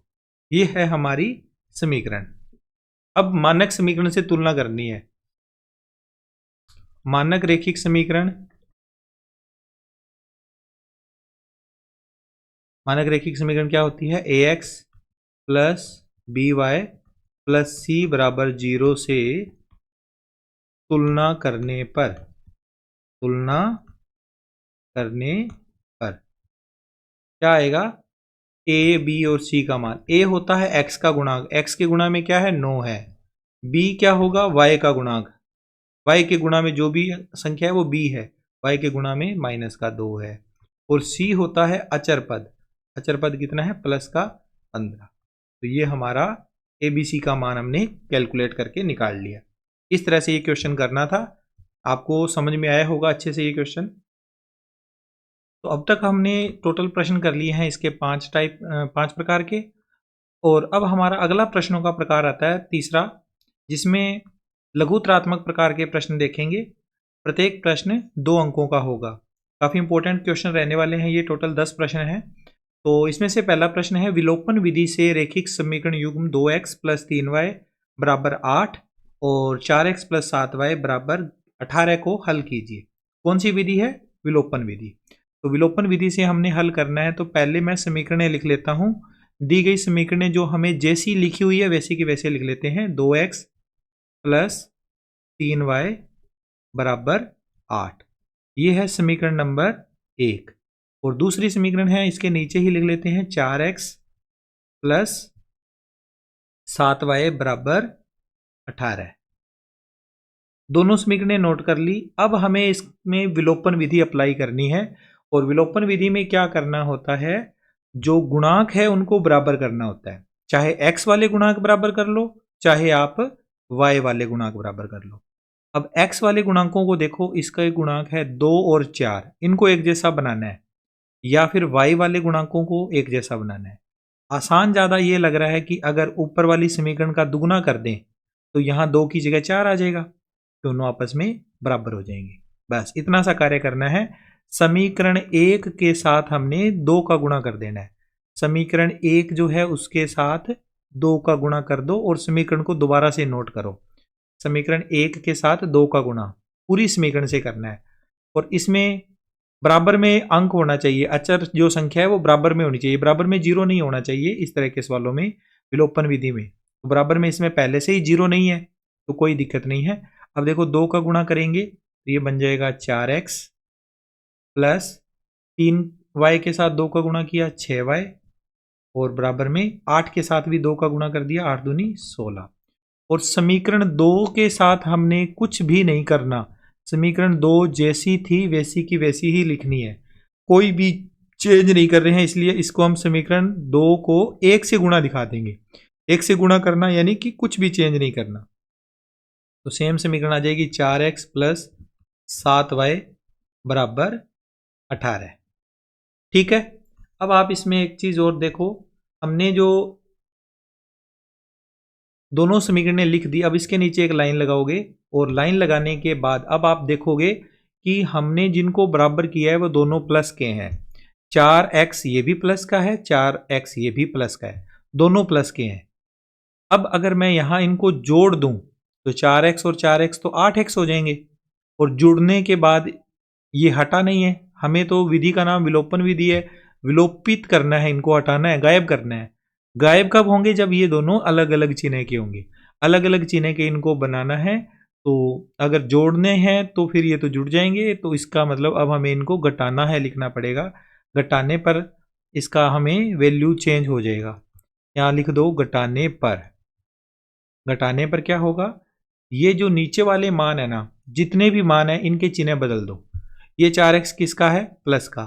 ये है हमारी समीकरण। अब मानक समीकरण से तुलना करनी है। मानक रैखिक समीकरण, मानक रैखिक समीकरण क्या होती है? ax plus by plus c बराबर 0 से तुलना करने पर क्या आएगा? a, b और c का मान। a होता है x का गुणांक, x के गुणा में क्या है? 9 है। b क्या होगा? y का गुणांक, y के गुणा में जो भी संख्या है वो b है, y के गुणा में माइनस का 2 है। और c होता है अचर पद, अचर पद कितना है? प्लस का 15। तो ये हमारा ABC का मान हमने कैलकुलेट करके निकाल लिया। इस तरह से ये क्वेश्चन करना था। आपको समझ में आया होगा अच्छे से ये क्वेश्चन। तो अब तक हमने टोटल प्रश्न कर लिए हैं इसके 5 प्रकार के। और अब हमारा अगला प्रश्नों का प्रकार आता है तीसरा, जिसमें लघुत्रात्मक प्रकार के प्रश्न देखेंगे। प्रत्येक प्रश्न 2 अंकों का होगा। काफ़ी इंपॉर्टेंट क्वेश्चन रहने वाले हैं ये। टोटल 10 प्रश्न हैं। तो इसमें से पहला प्रश्न है, विलोपन विधि से रैखिक समीकरण युग्म 2x प्लस 3y बराबर 8 और 4x प्लस 7y बराबर 18 को हल कीजिए। कौन सी विधि है? विलोपन विधि। तो विलोपन विधि से हमने हल करना है, तो पहले मैं समीकरणें लिख लेता हूँ। दी गई समीकरणें जो हमें जैसी लिखी हुई है वैसी की वैसे लिख लेते हैं। 2x प्लस 3y बराबर 8, ये है समीकरण नंबर 1। और दूसरी समीकरण है, इसके नीचे ही लिख लेते हैं, 4x प्लस 7y बराबर 18। दोनों समीकरणें नोट कर ली। अब हमें इसमें विलोपन विधि अप्लाई करनी है। और विलोपन विधि में क्या करना होता है? जो गुणांक है उनको बराबर करना होता है। चाहे x वाले गुणांक बराबर कर लो, चाहे आप y वाले गुणांक बराबर कर लो। अब x वाले गुणांकों को देखो, इसका एक गुणांक है 2 और 4, इनको एक जैसा बनाना है, या फिर y वाले गुणांकों को एक जैसा बनाना है। आसान ज़्यादा ये लग रहा है कि अगर ऊपर वाली समीकरण का दुगुना कर दें तो यहाँ 2 की जगह 4 आ जाएगा, दोनों आपस में बराबर हो जाएंगे। बस इतना सा कार्य करना है। समीकरण 1 के साथ हमने 2 का गुणा कर देना है। समीकरण 1 जो है उसके साथ 2 का गुणा कर दो और समीकरण को दोबारा से नोट करो। समीकरण 1 के साथ 2 का गुणा पूरी समीकरण से करना है। और इसमें बराबर में अंक होना चाहिए, अचर जो संख्या है वो बराबर में होनी चाहिए, बराबर में 0 नहीं होना चाहिए। इस तरह के सवालों में विलोपन विधि में तो बराबर में इसमें पहले से ही 0 नहीं है तो कोई दिक्कत नहीं है। अब देखो 2 का गुणा करेंगे तो ये बन जाएगा 4x प्लस 3y के साथ 2 का गुणा किया 6y, और बराबर में 8 के साथ भी 2 का गुणा कर दिया, 8 दूनी 16। और समीकरण 2 के साथ हमने कुछ भी नहीं करना। समीकरण 2 जैसी थी वैसी की वैसी ही लिखनी है, कोई भी चेंज नहीं कर रहे हैं। इसलिए इसको हम समीकरण 2 को 1 से गुणा दिखा देंगे। 1 से गुणा करना यानी कि कुछ भी चेंज नहीं करना। तो सेम समीकरण आ जाएगी 4x प्लस 7y बराबर 18। ठीक है। अब आप इसमें एक चीज और देखो, हमने जो दोनों समीकरणें लिख दी, अब इसके नीचे एक लाइन लगाओगे और लाइन लगाने के बाद अब आप देखोगे कि हमने जिनको बराबर किया है वो दोनों प्लस के हैं। 4x ये भी प्लस का है, 4x ये भी प्लस का है, दोनों प्लस के हैं। अब अगर मैं यहां इनको जोड़ दूं तो 4x और 4x तो 8x हो जाएंगे, और जुड़ने के बाद ये हटा नहीं है। हमें तो विधि का नाम विलोपन विधि है, विलोपित करना है, इनको हटाना है, गायब करना है। गायब कब होंगे? जब ये दोनों अलग अलग चिन्ह के होंगे। अलग अलग चिन्ह के इनको बनाना है। तो अगर जोड़ने हैं तो फिर ये तो जुड़ जाएंगे, तो इसका मतलब अब हमें इनको घटाना है, लिखना पड़ेगा। घटाने पर इसका हमें वैल्यू चेंज हो जाएगा। यहाँ लिख दो घटाने पर। घटाने पर क्या होगा, ये जो नीचे वाले मान है ना, जितने भी मान है इनके चिन्ह बदल दो। ये 4x किसका है, प्लस का।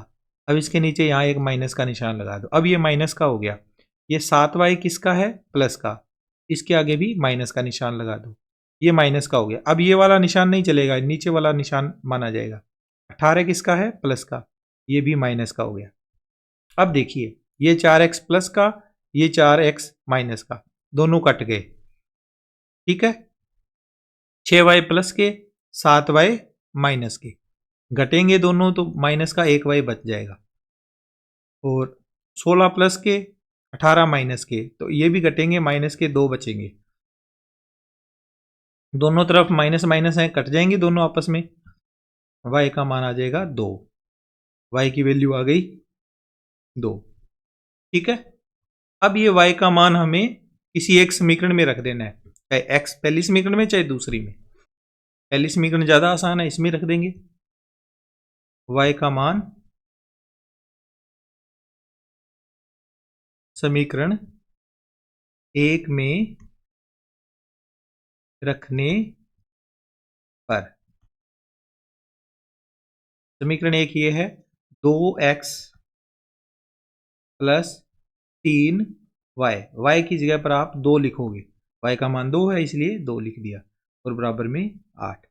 अब इसके नीचे यहाँ एक माइनस का निशान लगा दो, अब ये माइनस का हो गया। ये 7y किसका है, प्लस का। इसके आगे भी माइनस का निशान लगा दो, ये माइनस का हो गया। अब ये वाला निशान नहीं चलेगा, नीचे वाला निशान माना जाएगा। 18 किसका है, प्लस का, ये भी माइनस का हो गया। अब देखिए, ये 4x प्लस का, ये 4x माइनस का, दोनों कट गए। ठीक है, 6y प्लस के 7y माइनस के घटेंगे दोनों, तो माइनस का 1y बच जाएगा। और 16 प्लस के 18 माइनस के, तो ये भी घटेंगे, माइनस के 2 बचेंगे। दोनों तरफ माइनस माइनस है, कट जाएंगे दोनों आपस में। y का मान आ जाएगा 2, y की वैल्यू आ गई 2। ठीक है, अब ये y का मान हमें किसी एक समीकरण में रख देना है, चाहे x पहली समीकरण में चाहे दूसरी में। पहली समीकरण ज्यादा आसान है, इसमें रख देंगे y का मान समीकरण 1 में रखने पर। समीकरण 1 ये है 2x प्लस 3y। y की जगह पर आप 2 लिखोगे, y का मान 2 है इसलिए 2 लिख दिया, और बराबर में 8।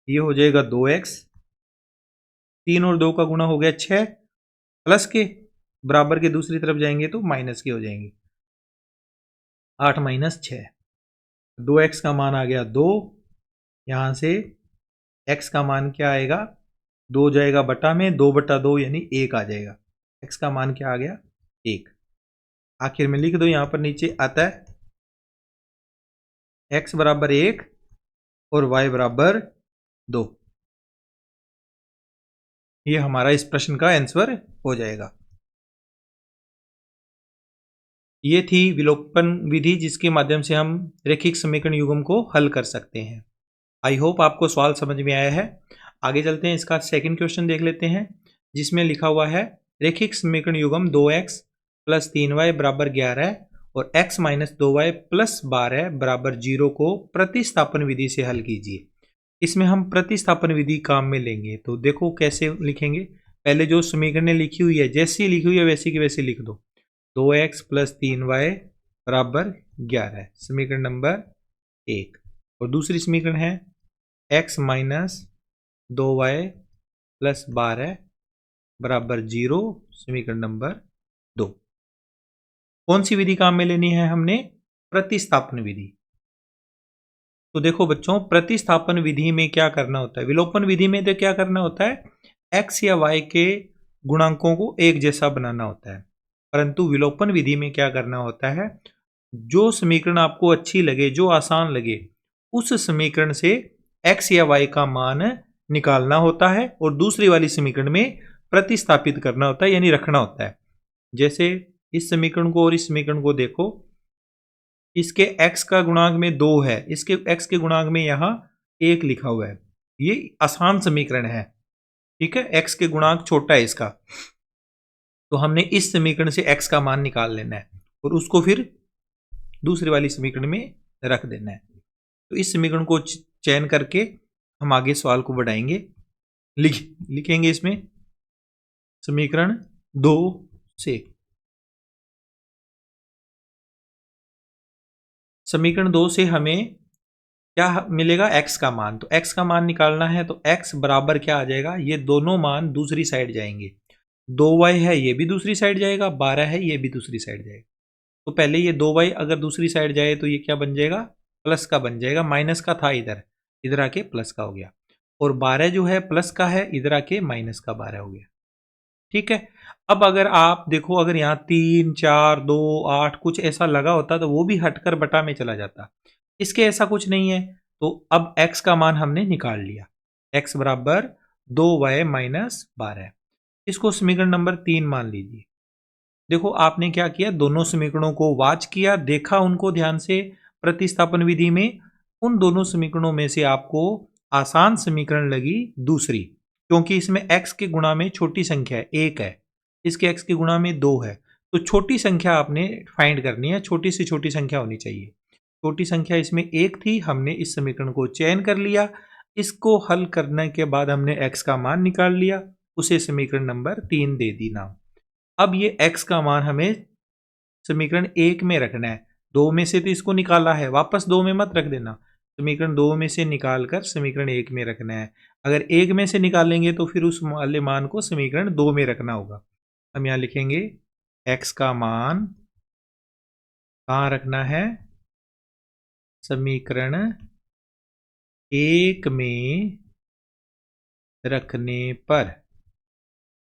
ये हो जाएगा 2x, 3 और 2 का गुणा हो गया 6, प्लस के बराबर के दूसरी तरफ जाएंगे तो माइनस के हो जाएंगे। 8 माइनस 6, 2x का मान आ गया 2। यहां से x का मान क्या आएगा, 2 जाएगा बटा में, 2 बटा 2 यानी 1 आ जाएगा। x का मान क्या आ गया, 1। आखिर में लिख दो, यहां पर नीचे आता है x बराबर 1 और y बराबर 2। ये हमारा इस प्रश्न का आंसर हो जाएगा। ये थी विलोपन विधि, जिसके माध्यम से हम रैखिक समीकरण युग्म को हल कर सकते हैं। आई होप आपको सवाल समझ में आया है। आगे चलते हैं, इसका सेकंड क्वेश्चन देख लेते हैं, जिसमें लिखा हुआ है रैखिक समीकरण युग्म 2x प्लस 3y बराबर 11 और x माइनस 2y प्लस 12 बराबर 0 को प्रतिस्थापन विधि से हल कीजिए। इसमें हम प्रतिस्थापन विधि काम में लेंगे, तो देखो कैसे लिखेंगे। पहले जो समीकरण लिखी हुई है, जैसी लिखी हुई है वैसी की वैसी लिख दो। 2x प्लस 3y बराबर 11, समीकरण नंबर 1। और दूसरी समीकरण है x माइनस 2y प्लस 12 बराबर 0, समीकरण नंबर 2। कौन सी विधि काम में लेनी है हमने, प्रतिस्थापन विधि। तो देखो बच्चों, प्रतिस्थापन विधि में क्या करना होता है, विलोपन विधि में तो क्या करना होता है, x या y के गुणांकों को एक जैसा बनाना होता है। परंतु विलोपन विधि में क्या करना होता है, जो समीकरण आपको अच्छी लगे, जो आसान लगे, उस समीकरण से x या y का मान निकालना होता है और दूसरी वाली समीकरण में प्रतिस्थापित करना होता है, यानी रखना होता है। जैसे इस समीकरण को और इस समीकरण को देखो, इसके x का गुणांक में 2 है, इसके x के गुणांक में यहां 1 लिखा हुआ है। ये आसान समीकरण है, ठीक है, x के गुणांक छोटा है इसका, तो हमने इस समीकरण से x का मान निकाल लेना है और उसको फिर दूसरी वाली समीकरण में रख देना है। तो इस समीकरण को चयन करके हम आगे सवाल को बढ़ाएंगे। लिखेंगे इसमें समीकरण 2 से, समीकरण 2 से हमें क्या मिलेगा, x का मान। तो x का मान निकालना है, तो x बराबर क्या आ जाएगा, ये दोनों मान दूसरी साइड जाएंगे। 2y है ये भी दूसरी साइड जाएगा, 12 है ये भी दूसरी साइड जाएगा। तो पहले ये 2y अगर दूसरी साइड जाए तो ये क्या बन जाएगा, प्लस का बन जाएगा। माइनस का था इधर, इधर आके प्लस का हो गया। और 12 जो है प्लस का है, इधर आके माइनस का 12 हो गया। ठीक है, अब अगर आप देखो, अगर यहाँ 3 4 2 8 कुछ ऐसा लगा होता तो वो भी हटकर बटा में चला जाता। इसके ऐसा कुछ नहीं है, तो अब x का मान हमने निकाल लिया, x बराबर 2y माइनस 12। इसको समीकरण नंबर 3 मान लीजिए। देखो आपने क्या किया, दोनों समीकरणों को वाच किया, देखा उनको ध्यान से प्रतिस्थापन विधि में। उन दोनों समीकरणों में से आपको आसान समीकरण लगी दूसरी, क्योंकि इसमें x के गुणा में छोटी संख्या है 1 है, इसके x के गुणा में 2 है, तो छोटी संख्या आपने फाइंड करनी है, छोटी से छोटी संख्या होनी चाहिए। छोटी संख्या इसमें 1 थी, हमने इस समीकरण को चयन कर लिया। इसको हल करने के बाद हमने x का मान निकाल लिया, उसे समीकरण नंबर 3 दे दी नाम। अब ये x का मान हमें समीकरण 1 में रखना है। 2 में से तो इसको निकाला है, वापस 2 में मत रख देना। समीकरण 2 में से निकाल कर समीकरण 1 में रखना है। अगर 1 में से निकालेंगे तो फिर उस वाले मान को समीकरण 2 में रखना होगा। हम यहाँ लिखेंगे x का मान कहाँ रखना है, समीकरण 1 में रखने पर।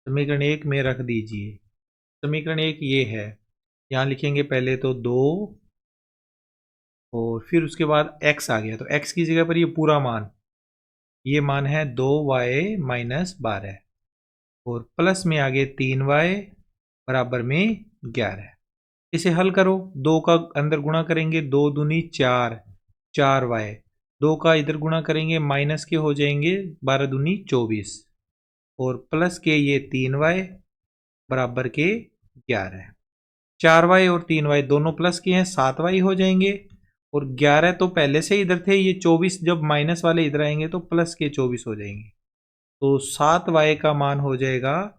समीकरण 1 में रख दीजिए। समीकरण 1 ये है, यहाँ लिखेंगे पहले तो 2 और फिर उसके बाद x आ गया, तो x की जगह पर ये पूरा मान, ये मान है 2y माइनस 12 और प्लस में आगे 3y बराबर में 11। इसे हल करो, 2 का अंदर गुणा करेंगे 2 दूनी 4, 4y, 2 का इधर गुणा करेंगे माइनस के हो जाएंगे 12 दूनी 24 और प्लस के ये 3y बराबर के 11। 4y और 3y दोनों प्लस के हैं, 7y हो जाएंगे और 11 तो पहले से इधर थे, ये 24 जब माइनस वाले इधर आएंगे तो प्लस के 24 हो जाएंगे। तो 7y का मान हो जाएगा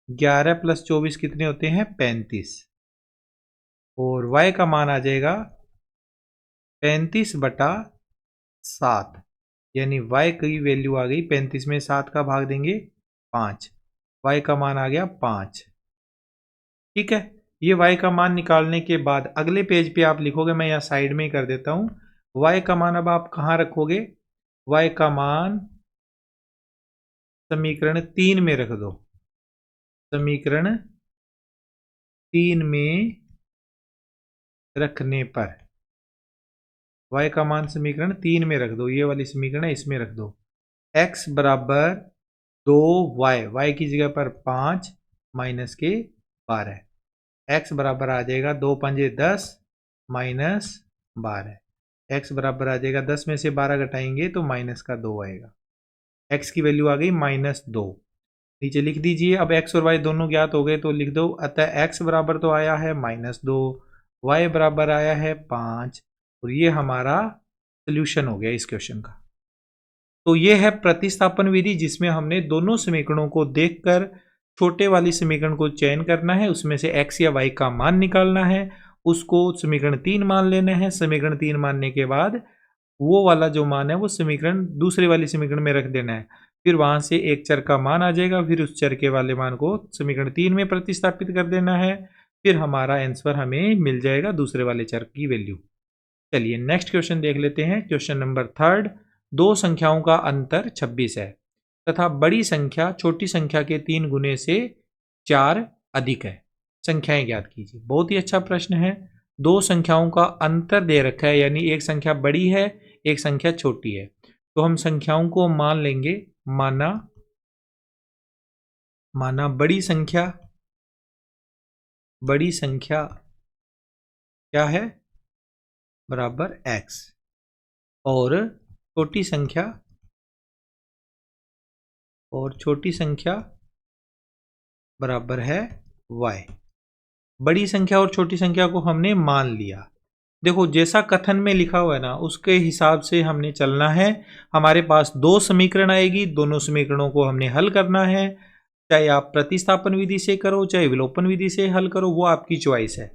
11 प्लस 24 कितने होते हैं 35 और y का मान आ जाएगा 35 बटा 7, यानी y की वैल्यू आ गई 35 में 7 का भाग देंगे 5, y का मान आ गया 5। ठीक है, ये y का मान निकालने के बाद अगले पेज पे आप लिखोगे, मैं यहाँ साइड में ही कर देता हूँ। y का मान अब आप कहाँ रखोगे, y का मान समीकरण 3 में रख दो। समीकरण 3 में रखने पर y का मान समीकरण 3 में रख दो, ये वाली समीकरण है इसमें रख दो। x बराबर 2y की जगह पर 5 माइनस के 12, x बराबर आ जाएगा 2 पंजे 10 माइनस 12, x बराबर आ जाएगा 10 में से 12 घटाएंगे तो माइनस का 2 आएगा। x की वैल्यू आ गई -2, नीचे लिख दीजिए। अब x और y दोनों ज्ञात हो गए तो लिख दो, अतः x बराबर तो आया है -2, y बराबर आया है 5 और ये हमारा सोल्यूशन हो गया इस क्वेश्चन का। तो ये है प्रतिस्थापन विधि, जिसमें हमने दोनों समीकरणों को देखकर छोटे वाली समीकरण को चयन करना है, उसमें से x या y का मान निकालना है, उसको समीकरण 3 मान लेना है। समीकरण 3 मानने के बाद वो वाला जो मान है वो समीकरण दूसरे वाली समीकरण में रख देना है, फिर वहां से एक चर का मान आ जाएगा, फिर उस चर के वाले मान को समीकरण 3 में प्रतिस्थापित कर देना है, फिर हमारा आंसर हमें मिल जाएगा दूसरे वाले चर की वैल्यू। चलिए नेक्स्ट क्वेश्चन देख लेते हैं। क्वेश्चन नंबर 3, दो संख्याओं का अंतर 26 है तथा बड़ी संख्या छोटी संख्या के 3 गुने से 4 अधिक है, संख्याएं ज्ञात कीजिए। बहुत ही अच्छा प्रश्न है। दो संख्याओं का अंतर दे रखा है, यानी एक संख्या बड़ी है एक संख्या छोटी है, तो हम संख्याओं को मान लेंगे। माना बड़ी संख्या क्या है बराबर x और छोटी संख्या बराबर है y। बड़ी संख्या और छोटी संख्या को हमने मान लिया। देखो जैसा कथन में लिखा हुआ है ना, उसके हिसाब से हमने चलना है। हमारे पास दो समीकरण आएगी, दोनों समीकरणों को हमने हल करना है। चाहे आप प्रतिस्थापन विधि से करो चाहे विलोपन विधि से हल करो, वो आपकी चॉइस है।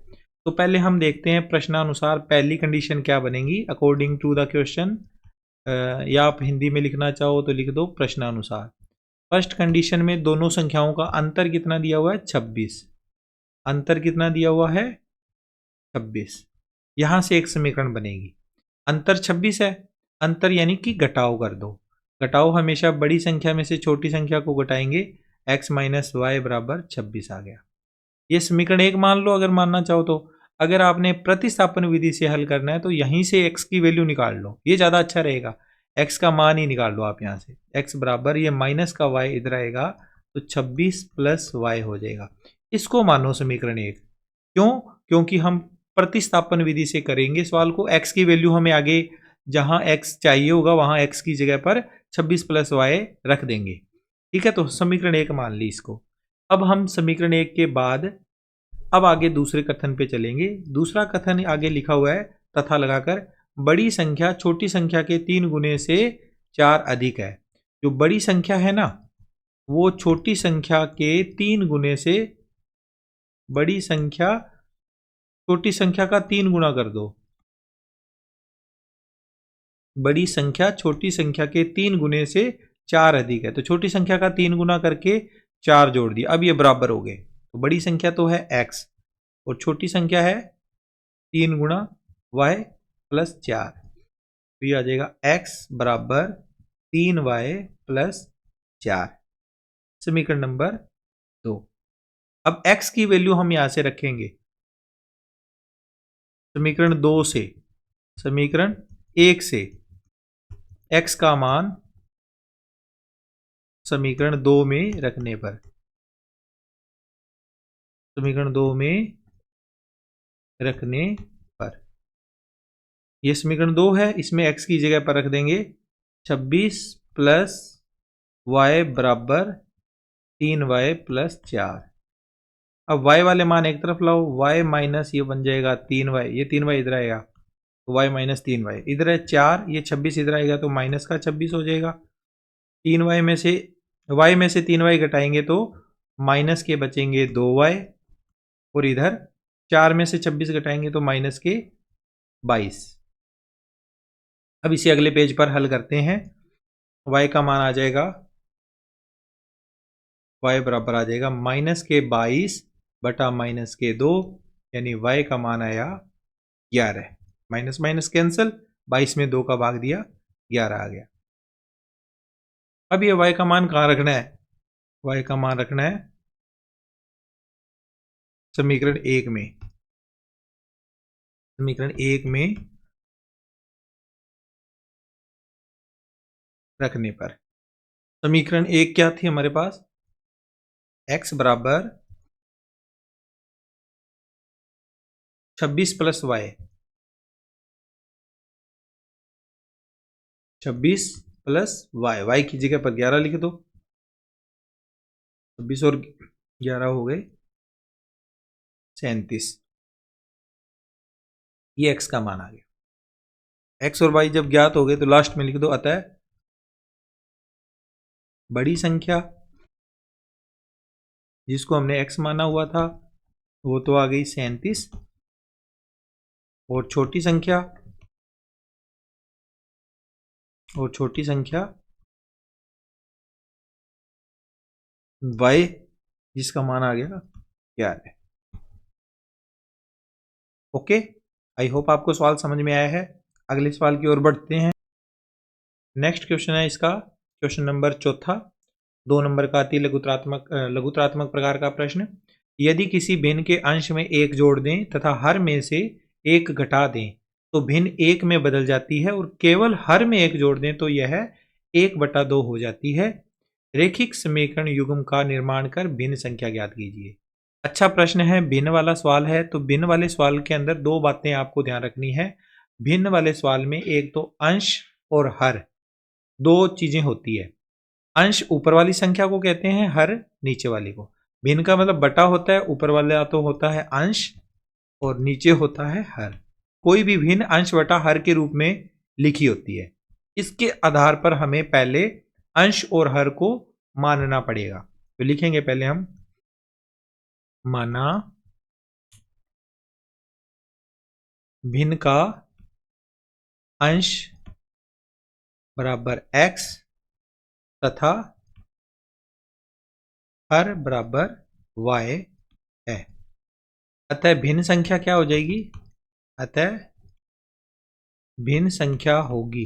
तो पहले हम देखते हैं प्रश्नानुसार पहली कंडीशन क्या बनेगी अकॉर्डिंग टू द क्वेश्चन, या आप हिंदी में लिखना चाहो तो लिख दो प्रश्नानुसार। फर्स्ट कंडीशन में दोनों संख्याओं का अंतर कितना दिया हुआ है 26, अंतर कितना दिया हुआ है 26। यहां से एक समीकरण बनेगी, अंतर 26 है, अंतर यानी कि घटाव कर दो। घटाओ हमेशा बड़ी संख्या में से छोटी संख्या को घटाएंगे, x माइनस वाई बराबर 26 आ गया। ये समीकरण 1 मान लो अगर मानना चाहो तो। अगर आपने प्रतिस्थापन विधि से हल करना है तो यहीं से x की वैल्यू निकाल लो, ये ज़्यादा अच्छा रहेगा। x का मान ही निकाल लो आप यहाँ से, x बराबर ये माइनस का y इधर आएगा तो 26 प्लस y हो जाएगा। इसको मानो समीकरण 1। क्यों? क्योंकि हम प्रतिस्थापन विधि से करेंगे सवाल को। x की वैल्यू हमें आगे जहां x चाहिए होगा वहां x की जगह पर 26 प्लस y रख देंगे। ठीक है, तो समीकरण 1 मान ली इसको। अब हम समीकरण 1 के बाद अब आगे दूसरे कथन पे चलेंगे। दूसरा कथन आगे लिखा हुआ है तथा लगाकर बड़ी संख्या छोटी संख्या के 3 गुने से 4 अधिक है। जो बड़ी संख्या है ना वो छोटी संख्या के 3 गुने से, बड़ी संख्या छोटी संख्या का 3 गुना कर दो। बड़ी संख्या छोटी संख्या के 3 गुने से 4 अधिक है, तो छोटी संख्या का 3 गुना करके 4 जोड़ दिया। अब ये बराबर हो गए। तो बड़ी संख्या तो है x और छोटी संख्या है 3 गुना y प्लस 4। तो ये आ जाएगा x बराबर 3y प्लस 4, समीकरण नंबर 2। अब x की वैल्यू हम यहां से रखेंगे समीकरण 2 से, समीकरण 1 से x का मान समीकरण 2 में रखने पर, समीकरण 2 में रखने पर यह समीकरण 2 है, इसमें x की जगह पर रख देंगे 26 प्लस y बराबर 3y प्लस 4। अब y वाले मान एक तरफ लाओ, y माइनस ये बन जाएगा 3y, ये 3y इधर आएगा तो y माइनस 3y, इधर है 4, ये 26 इधर आएगा तो माइनस का 26 हो जाएगा। 3y में से y में से 3y घटाएंगे तो माइनस के बचेंगे 2y, और इधर 4 में से 26 घटाएंगे तो माइनस के 22। अब इसे अगले पेज पर हल करते हैं। y का मान आ जाएगा, y बराबर आ जाएगा माइनस के 22 बटा माइनस के 2, यानी y का मान आया 11। माइनस माइनस कैंसिल, 22 में 2 का भाग दिया 11 आ गया। अब ये y का मान कहाँ रखना है? y का मान रखना है समीकरण 1 में, समीकरण 1 में रखने पर। समीकरण 1 क्या थी हमारे पास? x बराबर 26 प्लस y, 26 प्लस y की जगह पर 11 लिख दो। 26 और 11 हो गए 37। ये x का मान आ गया। x और y जब ज्ञात हो गए तो लास्ट में लिख दो अतः बड़ी संख्या जिसको हमने x माना हुआ था वो तो आ गई 37, और छोटी संख्या, और छोटी संख्या y जिसका मान आ गया 11। ओके, आई होप आपको सवाल समझ में आया है। अगले सवाल की ओर बढ़ते हैं। नेक्स्ट क्वेश्चन है इसका क्वेश्चन नंबर 4, 2 नंबर का अति लघुत्रात्मक प्रकार का प्रश्न। यदि किसी भिन्न के अंश में 1 जोड़ दें तथा हर में से 1 घटा दें तो भिन्न 1 में बदल जाती है, और केवल हर में 1 जोड़ दें तो यह 1/2 हो जाती है। रेखिक समीकरण युग्म का निर्माण कर भिन्न संख्या ज्ञात कीजिए। अच्छा प्रश्न है, भिन्न वाला सवाल है। तो भिन्न वाले सवाल के अंदर 2 बातें आपको ध्यान रखनी है। भिन्न वाले सवाल में एक तो अंश और हर, 2 चीजें होती है। अंश ऊपर वाली संख्या को कहते हैं, हर नीचे वाली को। भिन्न का मतलब बटा होता है, ऊपर वाला तो होता है अंश और नीचे होता है हर। कोई भी भिन्न अंश बटा हर के रूप में लिखी होती है। इसके आधार पर हमें पहले अंश और हर को मानना पड़ेगा। तो लिखेंगे पहले हम, माना भिन्न का अंश बराबर x तथा हर बराबर y है। अतः भिन्न संख्या क्या हो जाएगी? अतः भिन्न संख्या होगी,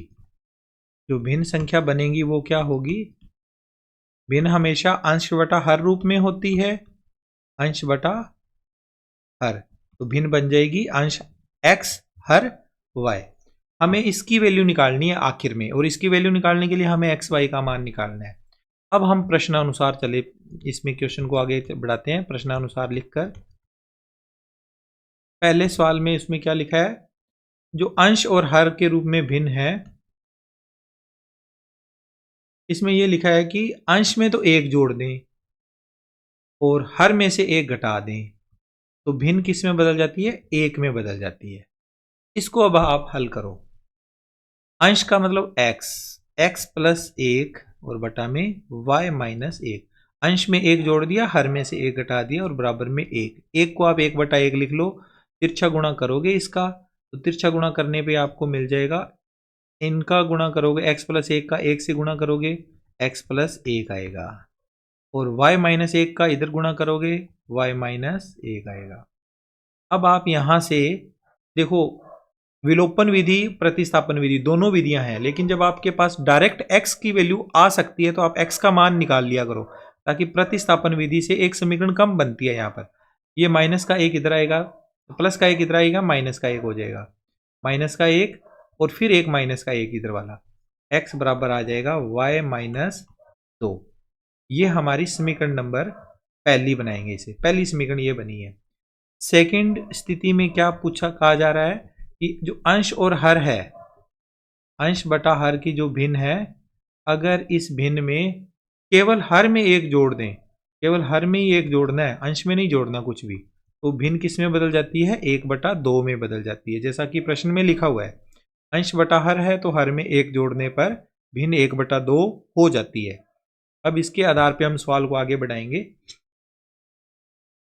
जो भिन्न संख्या बनेगी वो क्या होगी? भिन्न हमेशा अंश बटा हर रूप में होती है, अंश बटा हर। तो भिन्न बन जाएगी अंश x हर y। हमें इसकी वैल्यू निकालनी है आखिर में, और इसकी वैल्यू निकालने के लिए हमें x y का मान निकालना है। अब हम प्रश्नानुसार चले, इसमें क्वेश्चन को आगे बढ़ाते हैं। प्रश्नानुसार लिखकर पहले सवाल में इसमें क्या लिखा है? जो अंश और हर के रूप में भिन्न है, इसमें यह लिखा है कि अंश में तो 1 जोड़ दें और हर में से 1 घटा दें तो भिन्न किस में बदल जाती है, एक में बदल जाती है। इसको अब आप हल करो। अंश का मतलब x प्लस एक और बटा में y माइनस एक। अंश में एक जोड़ दिया, हर में से एक घटा दिया और बराबर में एक को आप एक बटा एक लिख लो। तिरछा गुणा करोगे इसका, तो तिरछा गुणा करने पे आपको मिल जाएगा, इनका गुणा करोगे x प्लस एक का, एक से गुणा करोगे x प्लस एक आएगा, और y माइनस एक का इधर गुणा करोगे y माइनस एक आएगा। अब आप यहां से देखो, विलोपन विधि, प्रतिस्थापन विधि दोनों विधियां हैं, लेकिन जब आपके पास डायरेक्ट x की वैल्यू आ सकती है तो आप x का मान निकाल लिया करो, ताकि प्रतिस्थापन विधि से एक समीकरण कम बनती है। यहाँ पर ये माइनस का एक इधर आएगा, प्लस का एक इधर आएगा, माइनस का एक हो जाएगा, माइनस का एक और फिर एक माइनस का एक इधर वाला, x बराबर आ जाएगा y माइनस 2। ये हमारी समीकरण नंबर पहली बनाएंगे, इसे पहली समीकरण ये बनी है। सेकंड स्थिति में क्या कहा जा रहा है कि जो अंश और हर है, अंश बटा हर की जो भिन्न है, अगर इस भिन्न में केवल हर में एक जोड़ दें, केवल हर में ही एक जोड़ना है, अंश में नहीं जोड़ना कुछ भी, तो भिन्न किस में बदल जाती है, एक बटा दो में बदल जाती है, जैसा कि प्रश्न में लिखा हुआ है। अंश बटा हर है तो हर में एक जोड़ने पर भिन्न एक बटा दो हो जाती है। अब इसके आधार पर हम सवाल को आगे बढ़ाएंगे।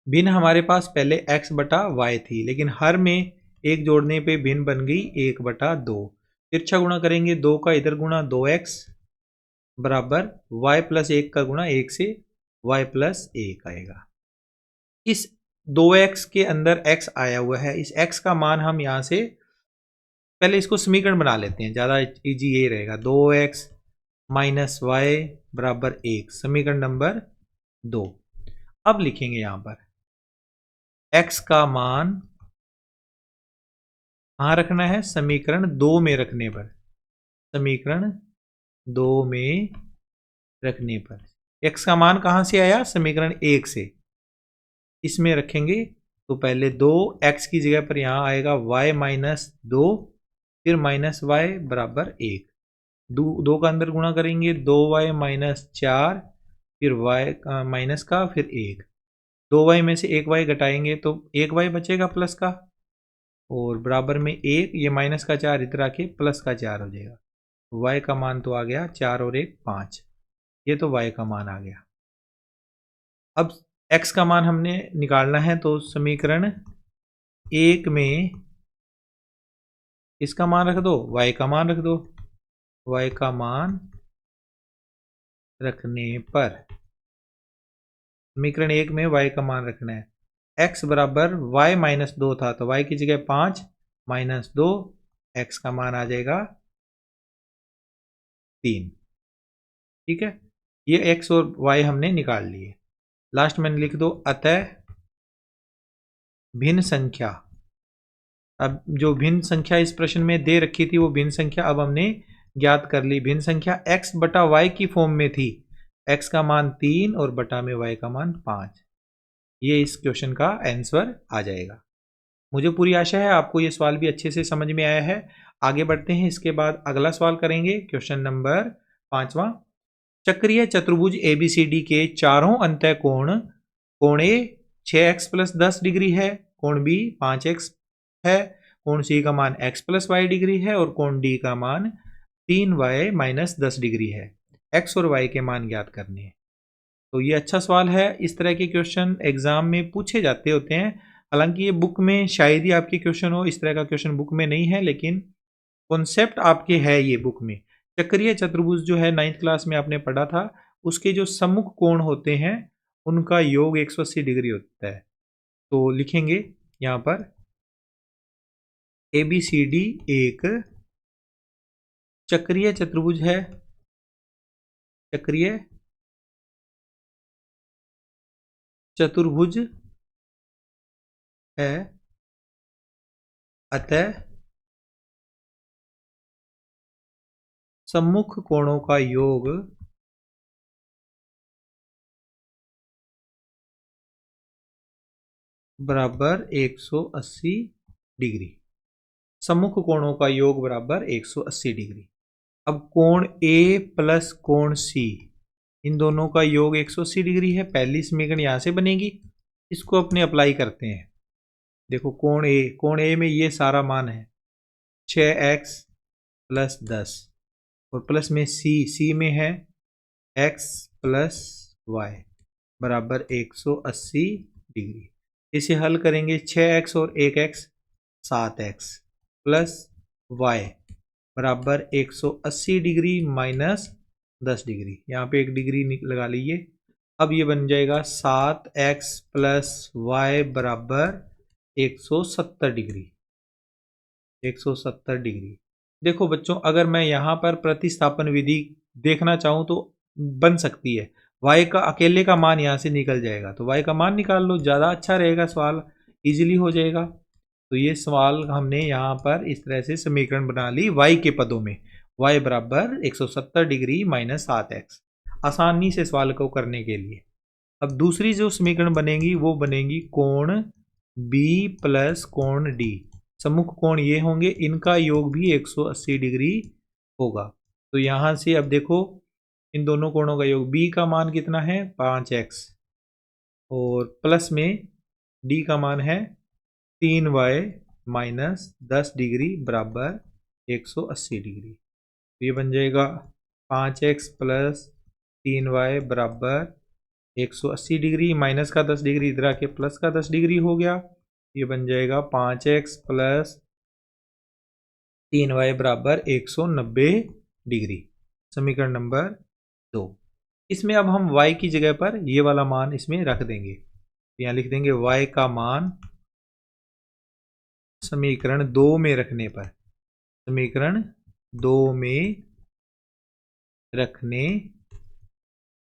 भिन्न हमारे पास पहले x बटा y थी, लेकिन हर में एक जोड़ने पे भिन्न बन गई एक बटा दो। तिरछा गुणा करेंगे, दो का इधर गुणा 2x बराबर y प्लस एक का गुणा एक से y प्लस एक आएगा। इस 2x के अंदर x आया हुआ है, इस x का मान हम यहां से पहले इसको समीकरण बना लेते हैं, ज़्यादा इजी ये रहेगा। 2x माइनस वाई बराबर एक, समीकरण नंबर 2। अब लिखेंगे यहां पर x का मान कहाँ रखना है, समीकरण 2 में रखने पर, समीकरण 2 में रखने पर x का मान कहाँ से आया, समीकरण 1 से, इसमें रखेंगे तो पहले 2x की जगह पर यहाँ आएगा y माइनस 2, फिर माइनस y बराबर 1, दो का अंदर गुणा करेंगे 2y माइनस 4, फिर y माइनस का, फिर 1, 2y में से 1y घटाएंगे तो 1y बचेगा प्लस का, और बराबर में 1, ये माइनस का 4 इधर आके प्लस का 4 हो जाएगा। y का मान तो आ गया 4 और 1 5, ये तो y का मान आ गया। अब x का मान हमने निकालना है, तो समीकरण 1 में इसका मान रख दो, y का मान रख दो, y का मान रखने पर समीकरण 1 में y का मान रखना है, x बराबर y माइनस 2 था तो y की जगह 5 माइनस 2, x का मान आ जाएगा 3। ठीक है, ये x और y हमने निकाल लिए। लास्ट में लिख दो अतः भिन्न संख्या। अब जो भिन्न संख्या इस प्रश्न में दे रखी थी वो भिन्न संख्या अब हमने ज्ञात कर ली। भिन्न संख्या x बटा y की फॉर्म में थी, x का मान 3 और बटा में y का मान 5। ये इस क्वेश्चन का आंसर आ जाएगा। मुझे पूरी आशा है आपको ये सवाल भी अच्छे से समझ में आया है। आगे बढ़ते हैं, इसके बाद अगला सवाल करेंगे, क्वेश्चन नंबर 5वां। चक्रीय चतुर्भुज ABCD के चारों अंतः कोण, कोण A 6x प्लस 10 डिग्री है, कोण B 5x है, कोण C का मान x प्लस y डिग्री है और कोण D का मान 3y माइनस 10 डिग्री है। x और y के मान ज्ञात करने हैं। तो ये अच्छा सवाल है, इस तरह के क्वेश्चन एग्जाम में पूछे जाते होते हैं। हालांकि ये बुक में शायद ही आपके क्वेश्चन हो, इस तरह का क्वेश्चन बुक में नहीं है, लेकिन कॉन्सेप्ट आपके है ये बुक में। चक्रीय चतुर्भुज जो है 9th क्लास में आपने पढ़ा था, उसके जो सम्मुख कोण होते हैं उनका योग 180 डिग्री होता है। तो लिखेंगे यहाँ पर ABCD एक चक्रीय चतुर्भुज है, चक्रीय चतुर्भुज है, अतः सम्मुख कोणों का योग बराबर 180 डिग्री। सम्मुख कोणों का योग बराबर 180 डिग्री। अब कोण A प्लस कोण C, इन दोनों का योग 180 डिग्री है। पहली समीकरण यहां से बनेगी, इसको अपने अप्लाई करते हैं। देखो कोण ए में ये सारा मान है 6x प्लस 10 और प्लस में सी में है x प्लस वाई बराबर 180 डिग्री। इसे हल करेंगे 6x और 1x 7x प्लस वाई बराबर 180 डिग्री माइनस 10 डिग्री। यहाँ पे 1 डिग्री लगा लीजिए। अब ये बन जाएगा 7x प्लस वाई बराबर 170 डिग्री। 170 डिग्री। देखो बच्चों, अगर मैं यहाँ पर प्रतिस्थापन विधि देखना चाहूँ तो बन सकती है। y का अकेले का मान यहाँ से निकल जाएगा, तो y का मान निकाल लो, ज़्यादा अच्छा रहेगा, सवाल इजीली हो जाएगा। तो ये सवाल हमने यहाँ पर इस तरह से समीकरण बना ली y के पदों में, y बराबर 170 डिग्री माइनस 7x, आसानी से सवाल को करने के लिए। अब दूसरी जो समीकरण बनेगी वो बनेगी कोण B प्लस कोण D। सम्मुख कोण ये होंगे, इनका योग भी 180 डिग्री होगा। तो यहाँ से अब देखो इन दोनों कोणों का योग, B का मान कितना है 5x और प्लस में D का मान है 3y माइनस 10 डिग्री बराबर 180 डिग्री। तो ये बन जाएगा 5x प्लस 3y बराबर 180 डिग्री, माइनस का 10 डिग्री इधर आके प्लस का 10 डिग्री हो गया। ये बन जाएगा 5x प्लस 3y बराबर 190 डिग्री, समीकरण नंबर 2। इसमें अब हम y की जगह पर ये वाला मान इसमें रख देंगे। यहाँ लिख देंगे y का मान समीकरण 2 में रखने पर, समीकरण 2 में रखने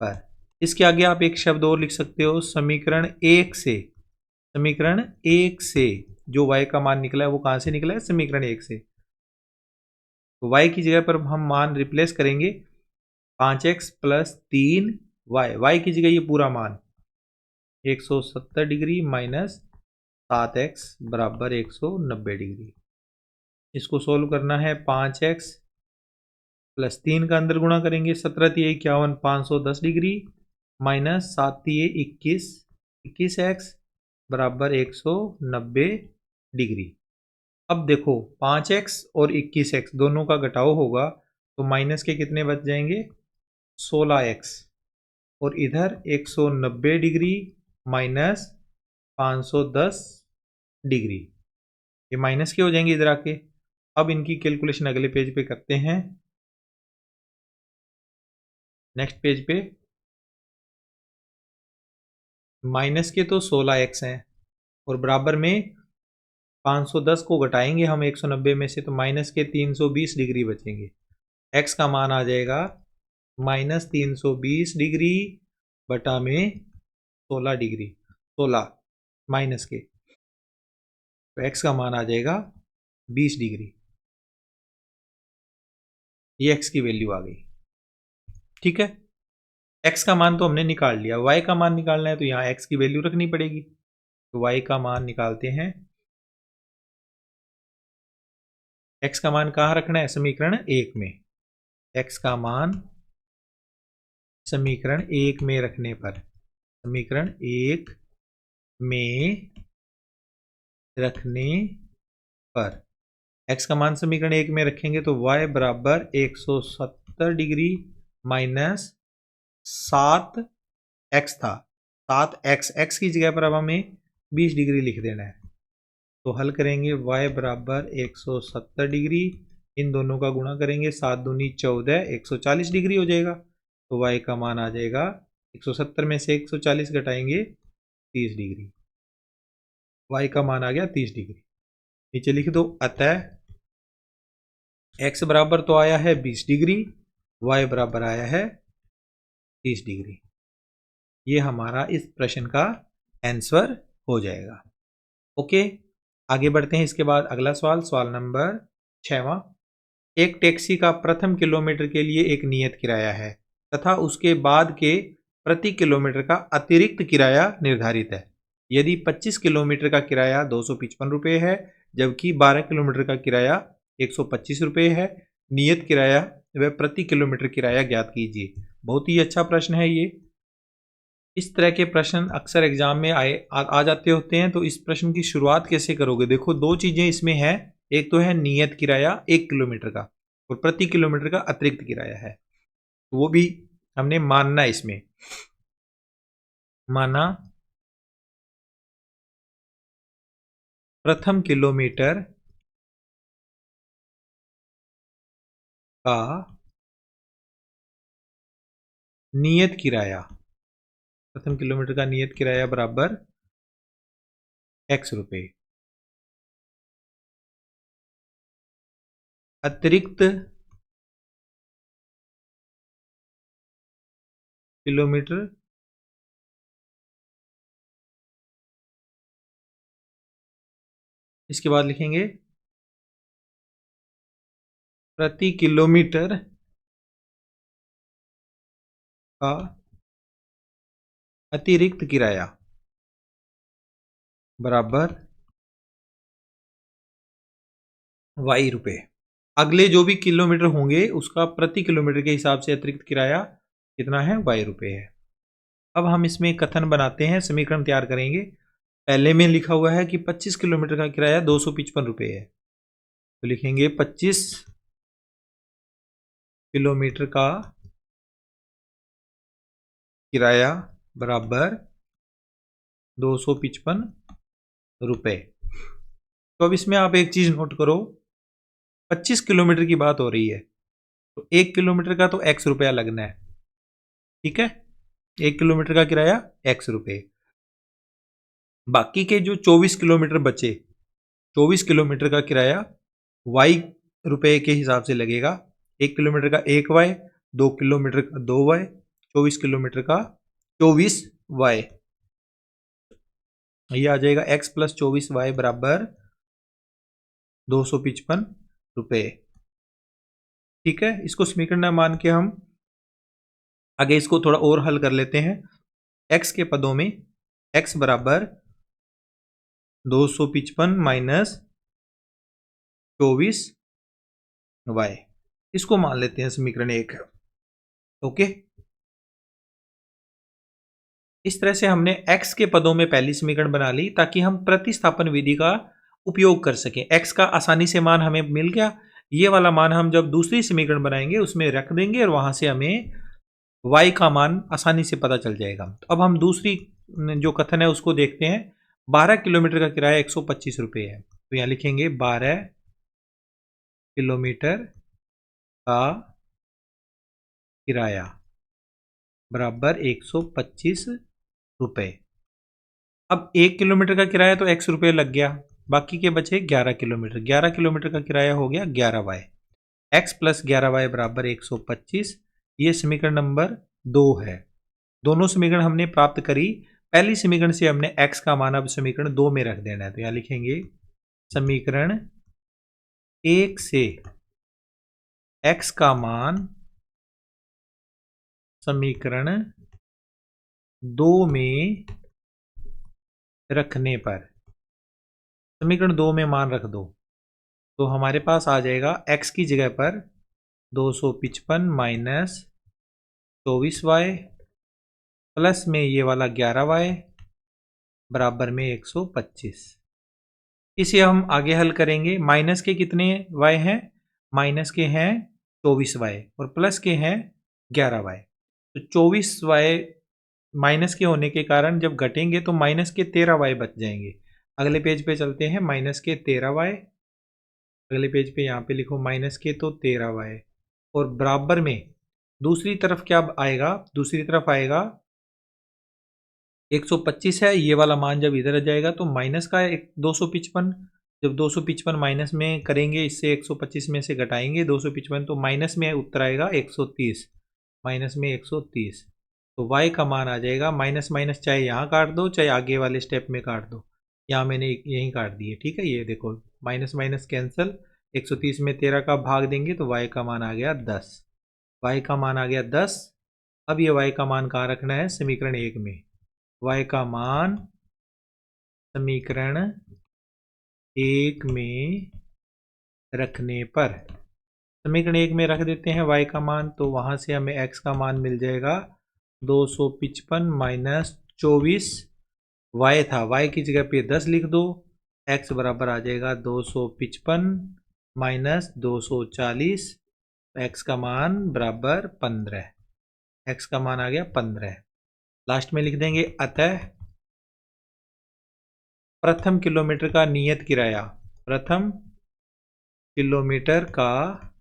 पर इसके आगे आप एक शब्द और लिख सकते हो, समीकरण 1 से। समीकरण 1 से जो y का मान निकला है वो कहां से निकला है, समीकरण 1 से। तो y की जगह पर हम मान रिप्लेस करेंगे 5x प्लस 3y की जगह ये पूरा मान 170 डिग्री माइनस 7x बराबर 190 डिग्री। इसको सोल्व करना है, 5x प्लस 3 का अंदर गुणा करेंगे, 17×3 = 51, 510 डिग्री माइनस 7×3 = 21x बराबर 190 डिग्री। अब देखो 5x और 21x दोनों का घटाव होगा तो माइनस के कितने बच जाएंगे 16x और इधर 190 डिग्री माइनस 510 डिग्री, ये माइनस के हो जाएंगे इधर आके। अब इनकी कैलकुलेशन अगले पेज पे करते हैं, नेक्स्ट पेज पे। माइनस के तो 16x हैं और बराबर में 510 को घटाएंगे हम 190 में से तो माइनस के 320 डिग्री बचेंगे। x का मान आ जाएगा माइनस 320 डिग्री बटा में 16 डिग्री, 16 माइनस के, तो x का मान आ जाएगा 20 डिग्री। ये x की वैल्यू आ गई, ठीक है। x का मान तो हमने निकाल लिया, y का मान निकालना है तो यहाँ x की वैल्यू रखनी पड़ेगी। तो y का मान निकालते हैं, x का मान कहाँ रखना है, समीकरण 1 में। x का मान समीकरण 1 में रखने पर, समीकरण 1 में रखने पर x का मान समीकरण 1 में रखेंगे तो y बराबर 170 डिग्री माइनस 7x था, 7x, x की जगह पर अब हमें 20 डिग्री लिख देना है। तो हल करेंगे, y बराबर 170 डिग्री, इन दोनों का गुणा करेंगे, 7 दूनी 14, 140 डिग्री हो जाएगा। तो y का मान आ जाएगा 170 में से 140 घटाएंगे 30 डिग्री, y का मान आ गया 30 डिग्री। नीचे लिख दो, अतः x बराबर तो आया है 20 डिग्री, y बराबर आया है 30 डिग्री। ये हमारा इस प्रश्न का आंसर हो जाएगा। ओके, आगे बढ़ते हैं। इसके बाद अगला सवाल, सवाल नंबर 6वां। एक टैक्सी का प्रथम किलोमीटर के लिए एक नियत किराया है तथा उसके बाद के प्रति किलोमीटर का अतिरिक्त किराया निर्धारित है। यदि 25 किलोमीटर का किराया 255 रुपये है जबकि 12 किलोमीटर का किराया 125 रुपये है, नियत किराया व प्रति किलोमीटर किराया ज्ञात कीजिए। बहुत ही अच्छा प्रश्न है ये। इस तरह के प्रश्न अक्सर एग्जाम में आ जाते होते हैं। तो इस प्रश्न की शुरुआत कैसे करोगे? देखो, दो चीजें इसमें है। एक तो है नियत किराया 1 किलोमीटर का, और प्रति किलोमीटर का अतिरिक्त किराया है, तो वो भी हमने मानना। इसमें माना प्रथम किलोमीटर का नियत किराया, प्रथम किलोमीटर का नियत किराया बराबर x रुपए, अतिरिक्त किलोमीटर इसके बाद लिखेंगे प्रति किलोमीटर का अतिरिक्त किराया बराबर y रुपए। अगले जो भी किलोमीटर होंगे उसका प्रति किलोमीटर के हिसाब से अतिरिक्त किराया कितना है? y रुपए है। अब हम इसमें कथन बनाते हैं, समीकरण तैयार करेंगे। पहले में लिखा हुआ है कि 25 किलोमीटर का किराया 255 रुपये है, तो लिखेंगे 25 किलोमीटर का किराया बराबर 255 रुपये। तो अब इसमें आप एक चीज नोट करो, 25 किलोमीटर की बात हो रही है, तो 1 किलोमीटर का तो x रुपया लगना है, ठीक है? 1 किलोमीटर का किराया x रुपये। बाकी के जो 24 किलोमीटर बचे, 24 किलोमीटर का किराया y रुपये के हिसाब से लगेगा। 1 किलोमीटर का 1y, 2 किलोमीटर का 2y, 24 किलोमीटर का 24y। ये आ जाएगा x प्लस 24y बराबर 255 रुपये। ठीक है, इसको समीकरण मान के हम आगे इसको थोड़ा और हल कर लेते हैं। x के पदों में x बराबर 255 माइनस 24y, इसको मान लेते हैं समीकरण 1। ओके, इस तरह से हमने x के पदों में पहली समीकरण बना ली ताकि हम प्रतिस्थापन विधि का उपयोग कर सकें। x का आसानी से मान हमें मिल गया, ये वाला मान हम जब दूसरी समीकरण बनाएंगे उसमें रख देंगे और वहां से हमें y का मान आसानी से पता चल जाएगा। तो अब हम दूसरी जो कथन है उसको देखते हैं। 12 किलोमीटर का किराया 125 रुपये है, तो यहाँ लिखेंगे 12 किलोमीटर का किराया बराबर 125 रुपये। अब 1 किलोमीटर का किराया तो x रुपये लग गया, बाकी के बचे 11 किलोमीटर। 11 किलोमीटर का किराया हो गया 11y। x प्लस 11y बराबर 125। ये समीकरण नंबर 2 है। दोनों समीकरण हमने प्राप्त करी। पहली समीकरण से हमने x का मान अब समीकरण 2 में रख देना है, तो यहां लिखेंगे समीकरण 1 से x का मान समीकरण 2 में रखने पर, समीकरण 2 में मान रख दो तो हमारे पास आ जाएगा x की जगह पर 255 माइनस 24y प्लस में ये वाला 11y बराबर में 125। इसे हम आगे हल करेंगे। माइनस के कितने y हैं? माइनस के हैं 24y और प्लस के हैं 11y। तो 24y माइनस के होने के कारण जब घटेंगे तो माइनस के 13y बच जाएंगे। अगले पेज पे चलते हैं। माइनस के 13y, अगले पेज पे यहाँ पे लिखो माइनस के तो 13y, और बराबर में दूसरी तरफ क्या आएगा? दूसरी तरफ आएगा 125 है, ये वाला मान जब इधर आ जाएगा तो माइनस का 255। जब 255 माइनस में करेंगे, इससे 125 में से घटाएंगे 255, तो माइनस में उत्तर आएगा 130, माइनस में 130। तो y का मान आ जाएगा माइनस माइनस, चाहे यहाँ काट दो चाहे आगे वाले स्टेप में काट दो, यहाँ मैंने यहीं काट दिए। ठीक है, ये देखो माइनस माइनस कैंसिल, 130 में 13 का भाग देंगे तो y का मान आ गया 10। y का मान आ गया 10। अब ये y का मान कहाँ रखना है? समीकरण 1 में। y का मान समीकरण 1 में रखने पर, समीकरण 1 में रख देते हैं y का मान, तो वहां से हमें x का मान मिल जाएगा 255 माइनस 24, y था, y की जगह पे 10 लिख दो, x बराबर आ जाएगा 255 माइनस 240, x का मान बराबर 15, x का मान आ गया 15। लास्ट में लिख देंगे अतः प्रथम किलोमीटर का नियत किराया, प्रथम किलोमीटर का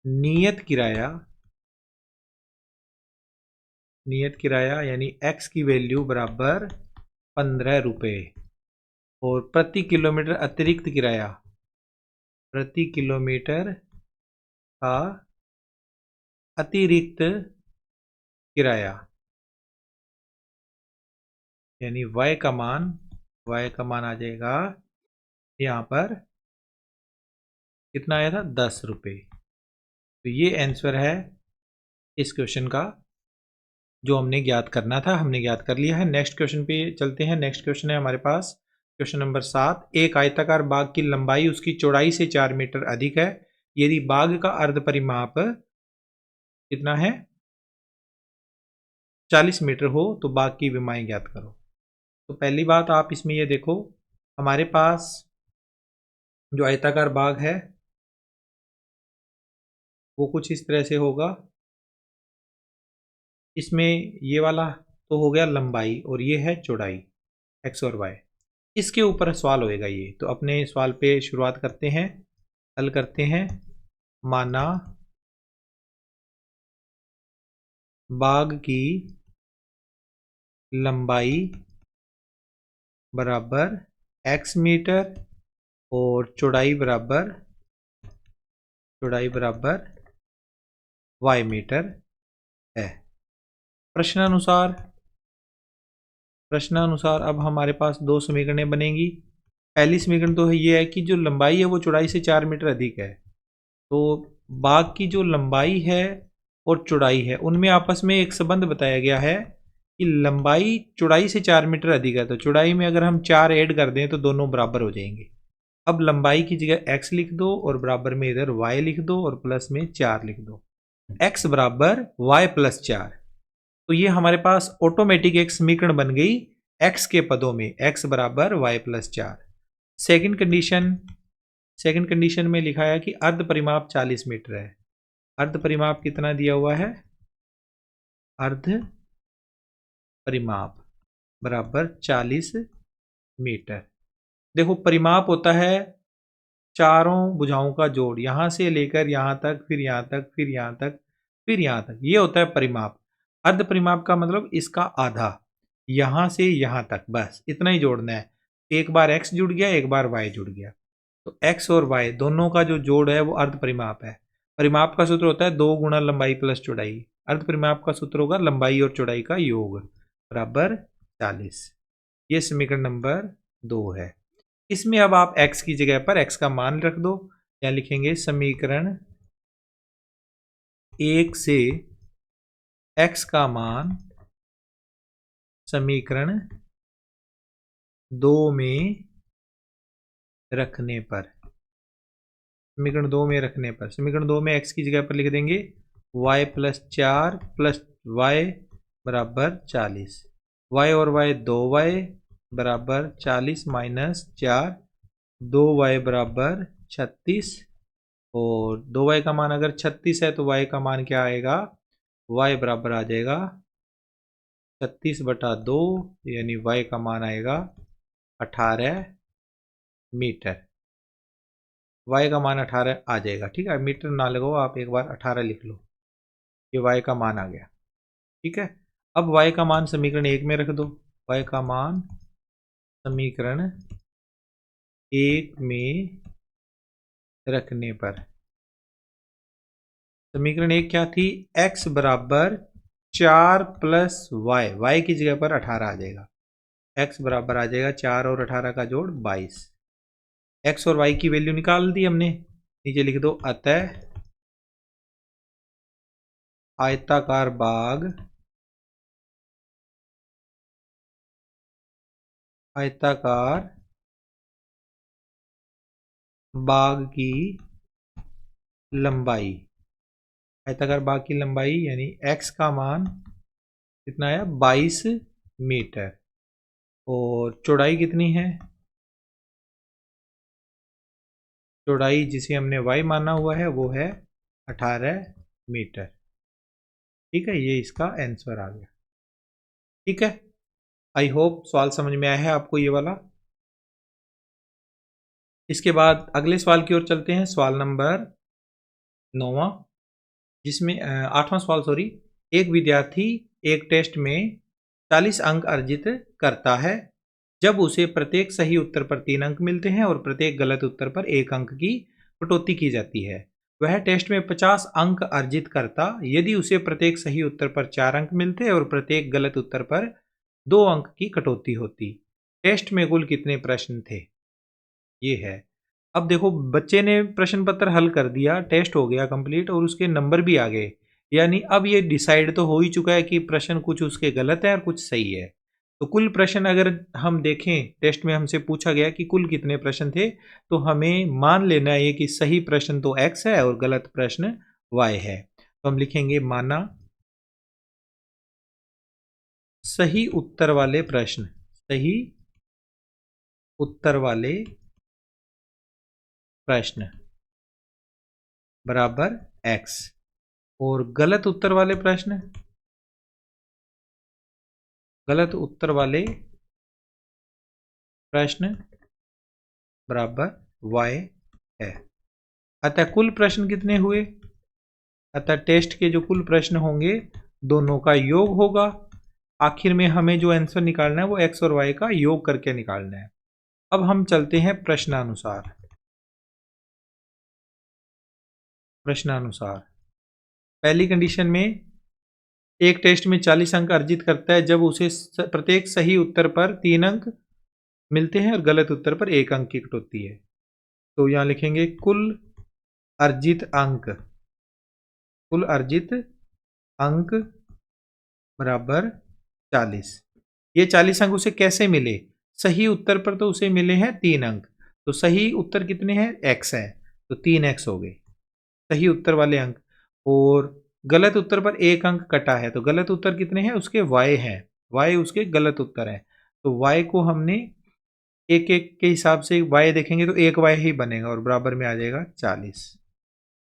नियत किराया, नियत किराया यानी x की वैल्यू बराबर 15 रुपये, और प्रति किलोमीटर अतिरिक्त किराया, प्रति किलोमीटर का अतिरिक्त किराया यानी y का मान आ जाएगा यहाँ पर कितना आया था, 10 रुपये। तो ये आंसर है इस क्वेश्चन का जो हमने ज्ञात करना था, हमने ज्ञात कर लिया है। नेक्स्ट क्वेश्चन पे चलते हैं। नेक्स्ट क्वेश्चन है हमारे पास क्वेश्चन नंबर 7। एक आयताकार बाग की लंबाई उसकी चौड़ाई से 4 मीटर अधिक है। यदि बाग का अर्ध परिमाप कितना है, 40 मीटर हो तो बाग की विमाएं ज्ञात करो। तो पहली बात आप इसमें ये देखो, हमारे पास जो आयताकार बाग है वो कुछ इस तरह से होगा। इसमें ये वाला तो हो गया लंबाई और ये है चौड़ाई, एक्स और वाई। इसके ऊपर सवाल होएगा ये, तो अपने सवाल पे शुरुआत करते हैं, हल करते हैं। माना बाग की लंबाई बराबर x मीटर और चौड़ाई बराबर y मीटर है। प्रश्नानुसार अब हमारे पास दो समीकरणें बनेंगी। पहली समीकरण तो ये है कि जो लंबाई है वो चौड़ाई से 4 मीटर अधिक है। तो बाग की जो लंबाई है और चौड़ाई है उनमें आपस में एक संबंध बताया गया है कि लंबाई चौड़ाई से 4 मीटर अधिक है, तो चौड़ाई में अगर हम 4 ऐड कर दें तो दोनों बराबर हो जाएंगे। अब लंबाई की जगह x लिख दो और बराबर में इधर y लिख दो और प्लस में 4 लिख दो, x बराबर y प्लस 4। तो ये हमारे पास ऑटोमेटिक एक समीकरण बन गई x के पदों में, x बराबर y प्लस 4। सेकंड कंडीशन में लिखा है कि अर्ध परिमाप 40 मीटर है। अर्ध परिमाप कितना दिया हुआ है, अर्ध परिमाप बराबर 40 मीटर। देखो परिमाप होता है चारों भुजाओं का जोड़, यहां से लेकर यहां तक, फिर यहां तक, फिर यहां तक, फिर यहां तक, ये होता है परिमाप। अर्ध परिमाप का मतलब इसका आधा, यहां से यहां तक, बस इतना ही जोड़ना है। एक बार x जुड़ गया, एक बार y जुड़ गया, तो x और y दोनों का जो जोड़ है वो अर्ध परिमाप है। परिमाप का सूत्र होता है 2 गुना लंबाई प्लस चौड़ाई। अर्ध परिमाप का सूत्र होगा लंबाई और चौड़ाई का योग बराबर 40। ये समीकरण नंबर 2 है। इसमें अब आप x की जगह पर x का मान रख दो, या लिखेंगे समीकरण 1 से x का मान समीकरण 2 में रखने पर, समीकरण 2 में रखने पर, समीकरण 2 में x की जगह पर लिख देंगे y प्लस 4 प्लस y बराबर 40। y और y 2y बराबर 40 माइनस 4, 2y बराबर 36, और 2y का मान अगर 36 है तो y का मान क्या आएगा, y बराबर आ जाएगा 36/2, यानी y का मान आएगा 18 मीटर। y का मान 18 आ जाएगा, ठीक है। मीटर ना लगाओ आप, एक बार 18 लिख लो, ये y का मान आ गया, ठीक है। अब y का मान समीकरण 1 में रख दो। y का मान समीकरण 1 में रखने पर, समीकरण 1 क्या थी, x बराबर 4 प्लस y की जगह पर 18 आ जाएगा। x बराबर आ जाएगा 4 और 18 का जोड़ 22। x और y की वैल्यू निकाल दी हमने, नीचे लिख दो अतः आयताकार बाग की लंबाई, आयताकार बाग की लंबाई यानी x का मान कितना आया 22 मीटर। और चौड़ाई कितनी है, चौड़ाई जिसे हमने y माना हुआ है वो है 18 मीटर। ठीक है, ये इसका आंसर आ गया। ठीक है, आई होप सवाल समझ में आया है आपको ये वाला। इसके बाद अगले सवाल की ओर चलते हैं, सवाल नंबर 9वां, जिसमें 8वां सवाल सॉरी। एक विद्यार्थी एक टेस्ट में 40 अंक अर्जित करता है जब उसे प्रत्येक सही उत्तर पर 3 अंक मिलते हैं और प्रत्येक गलत उत्तर पर 1 अंक की कटौती की जाती है। वह टेस्ट में 50 अंक अर्जित करता यदि उसे प्रत्येक सही उत्तर पर 4 अंक मिलते और प्रत्येक गलत उत्तर पर 2 अंक की कटौती होती। टेस्ट में कुल कितने प्रश्न थे, ये है। अब देखो, बच्चे ने प्रश्न पत्र हल कर दिया, टेस्ट हो गया कंप्लीट और उसके नंबर भी आ गए, यानी अब ये डिसाइड तो हो ही चुका है कि प्रश्न कुछ उसके गलत है और कुछ सही है। तो कुल प्रश्न अगर हम देखें, टेस्ट में हमसे पूछा गया कि कुल कितने प्रश्न थे, तो हमें मान लेना है कि सही प्रश्न तो x है और गलत प्रश्न y है। तो हम लिखेंगे माना सही उत्तर वाले प्रश्न, सही उत्तर वाले प्रश्न बराबर x, और गलत उत्तर वाले प्रश्न, गलत उत्तर वाले प्रश्न बराबर y है। अतः कुल प्रश्न कितने हुए, अतः टेस्ट के जो कुल प्रश्न होंगे दोनों का योग होगा। आखिर में हमें जो आंसर निकालना है वो x और y का योग करके निकालना है। अब हम चलते हैं प्रश्नानुसार। प्रश्नानुसार पहली कंडीशन में एक टेस्ट में 40 अंक अर्जित करता है जब उसे प्रत्येक सही उत्तर पर 3 अंक मिलते हैं और गलत उत्तर पर 1 अंक की कटौती है। तो यहां लिखेंगे कुल अर्जित अंक, कुल अर्जित अंक बराबर 40। ये 40 अंक उसे कैसे मिले, सही उत्तर पर तो उसे मिले हैं 3 अंक, तो सही उत्तर कितने हैं x है, तो 3x हो गए सही उत्तर वाले अंक। और गलत उत्तर पर 1 अंक कटा है, तो गलत उत्तर कितने हैं उसके y हैं, y उसके गलत उत्तर है। तो y को हमने एक एक के हिसाब से y देखेंगे तो एक y ही बनेगा और बराबर में आ जाएगा 40।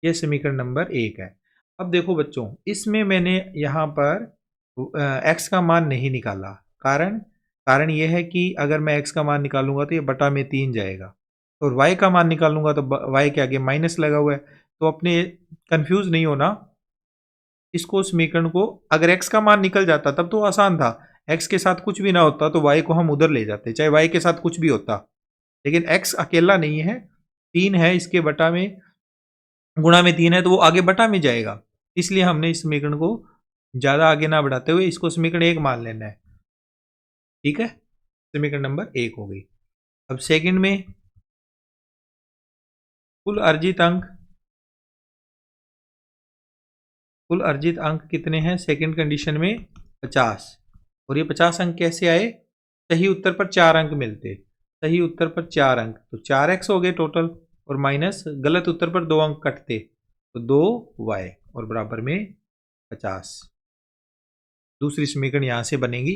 ये समीकरण नंबर 1 है। अब देखो बच्चों, इसमें मैंने यहाँ पर x का मान नहीं निकाला, कारण यह है कि अगर मैं x का मान निकालूंगा तो ये बटा में 3 जाएगा, और y का मान निकालूंगा तो y के आगे माइनस लगा हुआ है। तो अपने कंफ्यूज नहीं होना, इसको समीकरण को अगर x का मान निकल जाता तब तो आसान था, x के साथ कुछ भी ना होता तो y को हम उधर ले जाते, चाहे y के साथ कुछ भी होता। लेकिन x अकेला नहीं है, 3 है, इसके बटा में गुणा में 3 है तो वो आगे बटा में जाएगा, इसलिए हमने इस समीकरण को ज्यादा आगे ना बढ़ाते हुए इसको समीकरण 1 मान लेना है। ठीक है, समीकरण नंबर 1 हो गई। अब सेकंड में कुल अर्जित अंक, कुल अर्जित अंक कितने हैं सेकंड कंडीशन में 50। और ये 50 अंक कैसे आए, सही उत्तर पर 4 अंक मिलते, सही उत्तर पर 4 अंक तो 4x हो गए टोटल, और माइनस गलत उत्तर पर 2 अंक कटते तो 2y और बराबर में 50। दूसरी समीकरण यहां से बनेगी।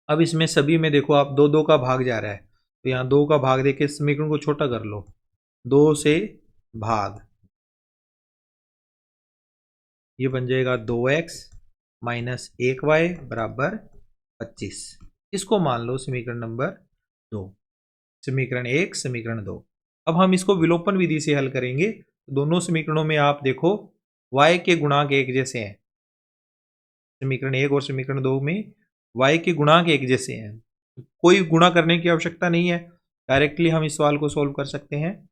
अब इसमें सभी में देखो आप 2 2 का भाग जा रहा है, तो यहाँ 2 का भाग देके समीकरण को छोटा कर लो, 2 से भाग, ये बन जाएगा 2x माइनस 1y बराबर 25। इसको मान लो समीकरण नंबर 2, समीकरण 1 समीकरण 2। अब हम इसको विलोपन विधि से हल करेंगे। दोनों समीकरणों में आप देखो y के गुणांक एक जैसे हैं, समीकरण 1 और समीकरण 2 में y के गुणांक एक जैसे हैं, कोई गुणा करने की आवश्यकता नहीं है, डायरेक्टली हम इस सवाल को सोल्व कर सकते हैं।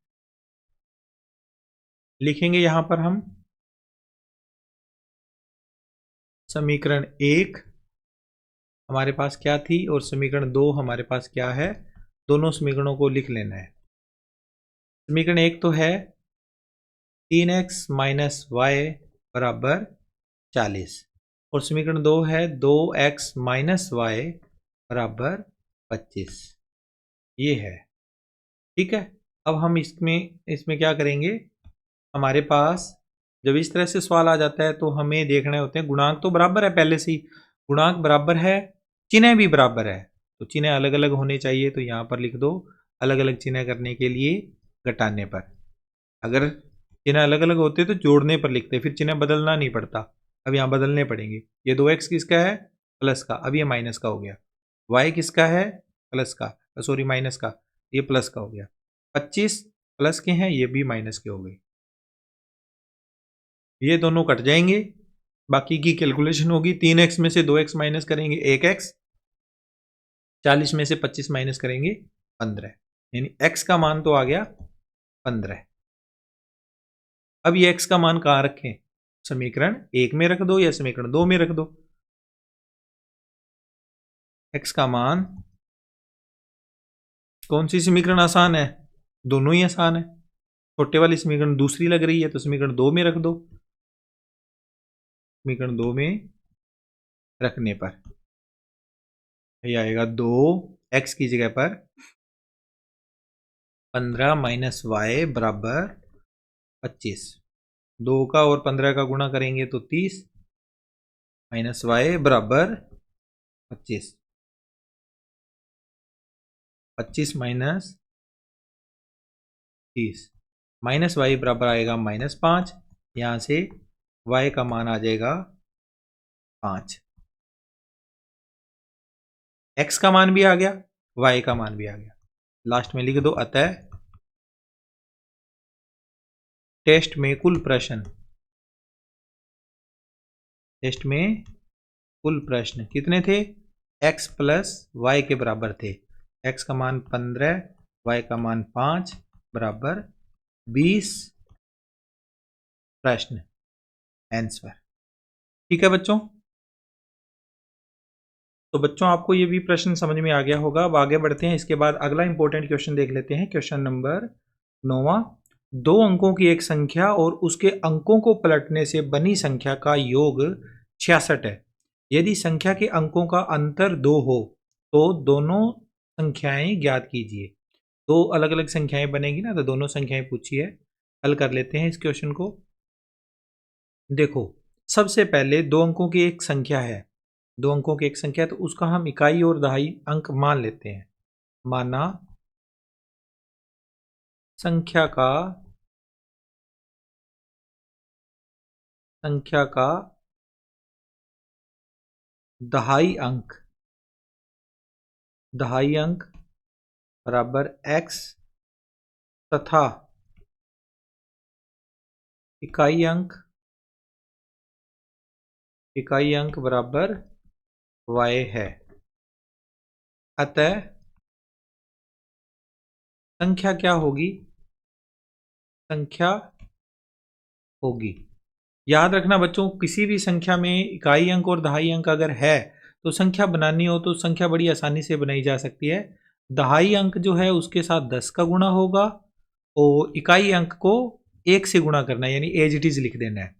लिखेंगे यहां पर हम समीकरण 1 हमारे पास क्या थी और समीकरण 2 हमारे पास क्या है, दोनों समीकरणों को लिख लेना है। समीकरण 1 तो है 3x माइनस वाई बराबर 40, और समीकरण 2 है 2x माइनस वाई बराबर 25, ये है। ठीक है, अब हम इसमें क्या करेंगे, हमारे पास जब इस तरह से सवाल आ जाता है तो हमें देखने होते हैं गुणांक तो बराबर है, पहले से ही गुणांक बराबर है, चिन्ह भी बराबर है, तो चिन्ह अलग अलग होने चाहिए, तो यहाँ पर लिख दो अलग अलग चिन्ह करने के लिए घटाने पर। अगर चिन्ह अलग अलग होते तो जोड़ने पर लिखते, फिर चिन्ह बदलना नहीं पड़ता, अब यहाँ बदलने पड़ेंगे। ये 2x किसका है? प्लस का, अब ये माइनस का हो गया। y किसका है? प्लस का, सॉरी माइनस का, ये प्लस का हो गया। 25 प्लस के हैं, ये भी माइनस के हो गए। ये दोनों कट जाएंगे, बाकी की कैलकुलेशन होगी। 3x में से 2x माइनस करेंगे 1x, 40 में से 25 माइनस करेंगे 15, यानी x का मान तो आ गया 15। अब ये x का मान कहां रखें? समीकरण 1 में रख दो या समीकरण 2 में रख दो। x का मान, कौन सी समीकरण आसान है? दोनों ही आसान है। छोटे वाली समीकरण दूसरी लग रही है तो समीकरण 2 में रख दो। समीकरण 2 में रखने पर ये आएगा 2x की जगह पर 15 माइनस वाई बराबर 25। 2 का और 15 का गुणा करेंगे तो 30 माइनस वाई बराबर 25। 25 माइनस 30, माइनस वाई बराबर आएगा -5। यहां से y का मान आ जाएगा 5। x का मान भी आ गया, y का मान भी आ गया। लास्ट में लिख दो अतः टेस्ट में कुल प्रश्न, टेस्ट में कुल प्रश्न कितने थे? x प्लस वाई के बराबर थे। x का मान 15, y का मान 5 बराबर 20 प्रश्न आंसर। ठीक है बच्चों, तो बच्चों आपको ये भी प्रश्न समझ में आ गया होगा। अब आगे बढ़ते हैं, इसके बाद अगला इंपॉर्टेंट क्वेश्चन देख लेते हैं। क्वेश्चन नंबर 9, 2 अंकों की एक संख्या और उसके अंकों को पलटने से बनी संख्या का योग 66 है। यदि संख्या के अंकों का अंतर 2 हो तो दोनों संख्याएं ज्ञात कीजिए। दो अलग अलग संख्याएं बनेगी ना, तो दोनों संख्याएं पूछी है। हल कर लेते हैं इस क्वेश्चन को। देखो, सबसे पहले 2 अंकों की एक संख्या है, 2 अंकों की एक संख्या है, तो उसका हम इकाई और दहाई अंक मान लेते हैं। माना संख्या का दहाई अंक बराबर x तथा इकाई अंक बराबर y है। अतः संख्या क्या होगी? संख्या होगी, याद रखना बच्चों, किसी भी संख्या में इकाई अंक और दहाई अंक अगर है तो संख्या बनानी हो तो संख्या बड़ी आसानी से बनाई जा सकती है। दहाई अंक जो है उसके साथ 10 का गुणा होगा और इकाई अंक को 1 से गुणा करना है, यानी एज इट इज लिख देना है।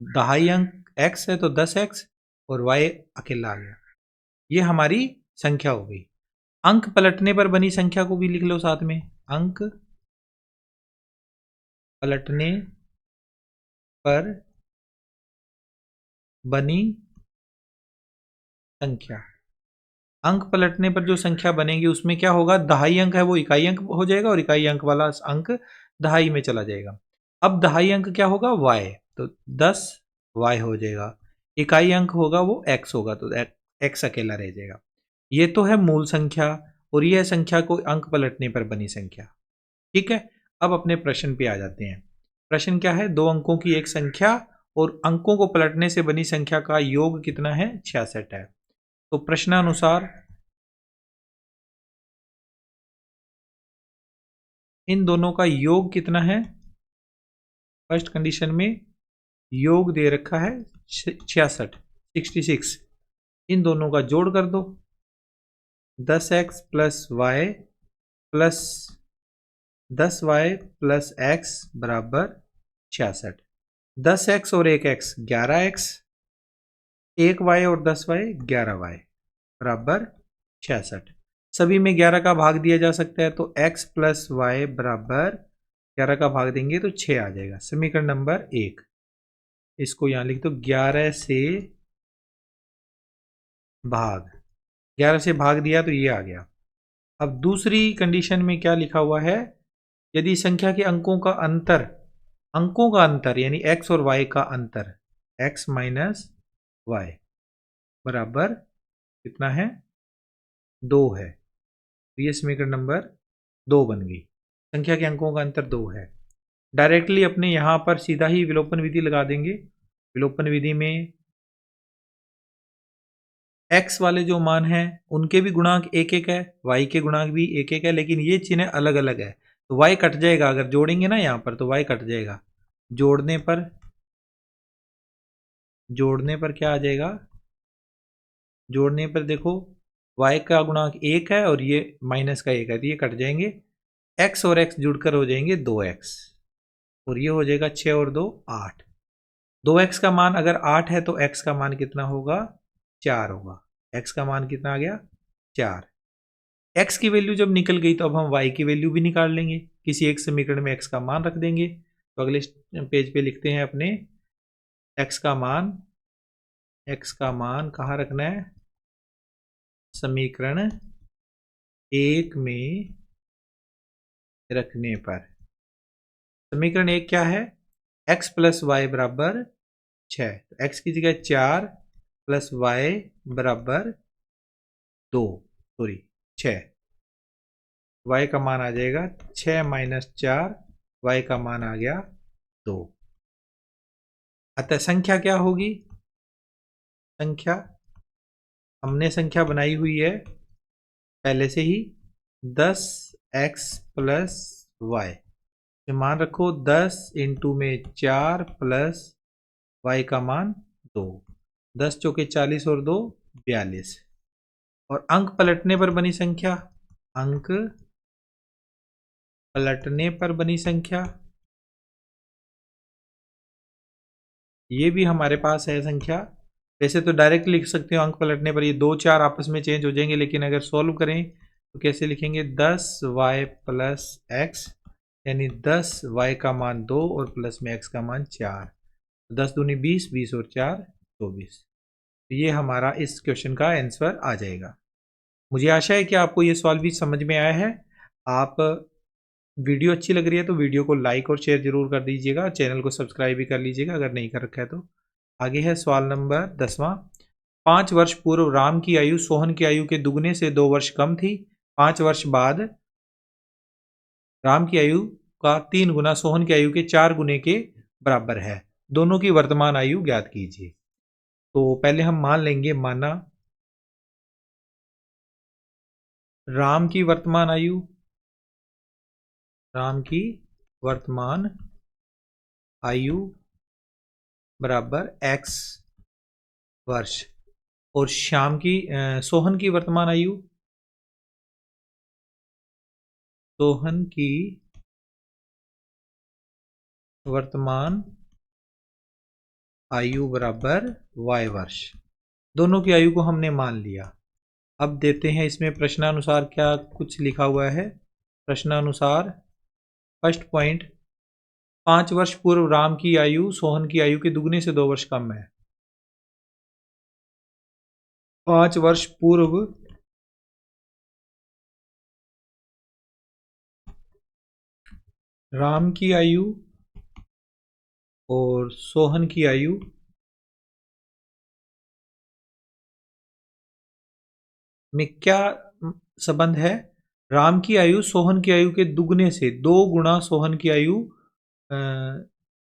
दहाई अंक x है तो 10x और y अकेला आ गया, ये हमारी संख्या हो गई। अंक पलटने पर बनी संख्या को भी लिख लो साथ में, अंक पलटने पर बनी संख्या। अंक पलटने पर जो संख्या बनेगी उसमें क्या होगा? दहाई अंक है वो इकाई अंक हो जाएगा और इकाई अंक वाला अंक दहाई में चला जाएगा। अब दहाई अंक क्या होगा? y, तो 10 y हो जाएगा। इकाई अंक होगा वो x होगा, तो x अकेला रह जाएगा। ये तो है मूल संख्या और यह संख्या को अंक पलटने पर बनी संख्या। ठीक है, अब अपने प्रश्न पे आ जाते हैं। प्रश्न क्या है? 2 अंकों की एक संख्या और अंकों को पलटने से बनी संख्या का योग कितना है? 66 है। तो प्रश्नानुसार इन दोनों का योग कितना है? फर्स्ट कंडीशन में योग दे रखा है 66। इन दोनों का जोड़ कर दो, 10x plus y plus 10y plus x बराबर 66। 10x और 1x 11x, 1y और 10y 11y बराबर 66। सभी में 11 का भाग दिया जा सकता है, तो x प्लस वाई बराबर 11 का भाग देंगे तो 6 आ जाएगा। समीकरण नंबर 1। इसको यहाँ लिख दो 11 से भाग, 11 से भाग दिया तो ये आ गया। अब दूसरी कंडीशन में क्या लिखा हुआ है, यदि संख्या के अंकों का अंतर यानी x और y का अंतर x माइनस वाई बराबर कितना है, 2 है, तो ये समीकरण नंबर 2 बन गई। संख्या के अंकों का अंतर 2 है। डायरेक्टली अपने यहाँ पर सीधा ही विलोपन विधि लगा देंगे। विलोपन विधि में x वाले जो मान हैं उनके भी गुणांक 1-1 है, y के गुणांक भी 1-1 है, लेकिन ये चिन्ह अलग अलग है तो y कट जाएगा। अगर जोड़ेंगे ना यहाँ पर तो y कट जाएगा। जोड़ने पर क्या आ जाएगा, जोड़ने पर देखो y का गुणांक 1 है और ये माइनस का 1 है तो ये कट जाएंगे। x और x जुड़कर हो जाएंगे 2x और ये हो जाएगा 6 और 2 8। 2x का मान अगर 8 है तो x का मान कितना होगा, 4 होगा। x का मान कितना आ गया, 4। x की वैल्यू जब निकल गई तो अब हम y की वैल्यू भी निकाल लेंगे। किसी एक समीकरण में x का मान रख देंगे। तो अगले पेज पे लिखते हैं अपने x का मान कहाँ रखना है, समीकरण 1 में रखने पर। समीकरण 1 क्या है, x प्लस वाई बराबर 6, तो x की जगह 4 प्लस वाई बराबर 6, y का मान आ जाएगा 6 माइनस 4, y का मान आ गया 2। अतः संख्या क्या होगी, हमने संख्या बनाई हुई है पहले से ही 10x प्लस वाई। मान रखो 10 इंटू में 4 प्लस y का मान 2, 10 चौके 40 और 2 42। और अंक पलटने पर बनी संख्या, ये भी हमारे पास है संख्या। वैसे तो डायरेक्ट लिख सकते हो, अंक पलटने पर ये 2 4 आपस में चेंज हो जाएंगे, लेकिन अगर सॉल्व करें तो कैसे लिखेंगे, 10y प्लस x यानी 10y का मान 2 और प्लस में x का मान 4, 10 दूनी 20, 20 और 4 24। तो ये हमारा इस क्वेश्चन का आंसर आ जाएगा। मुझे आशा है कि आपको ये सवाल भी समझ में आया है। आप वीडियो अच्छी लग रही है तो वीडियो को लाइक और शेयर जरूर कर दीजिएगा, चैनल को सब्सक्राइब भी कर लीजिएगा अगर नहीं कर रखा है तो। आगे है सवाल नंबर 10वां। 5 वर्ष पूर्व राम की आयु सोहन की आयु के दुगने से 2 वर्ष कम थी। 5 वर्ष बाद राम की आयु का 3 गुना सोहन की आयु के 4 गुने के बराबर है। दोनों की वर्तमान आयु ज्ञात कीजिए। तो पहले हम मान लेंगे, माना राम की वर्तमान आयु बराबर x वर्ष और सोहन की वर्तमान आयु बराबर y वर्ष। दोनों की आयु को हमने मान लिया। अब देते हैं इसमें प्रश्नानुसार क्या कुछ लिखा हुआ है। प्रश्नानुसार फर्स्ट पॉइंट, 5 वर्ष पूर्व राम की आयु सोहन की आयु के दुगने से 2 वर्ष कम है। 5 वर्ष पूर्व राम की आयु और सोहन की आयु में क्या संबंध है, राम की आयु सोहन की आयु के दुगने से 2 गुना सोहन की आयु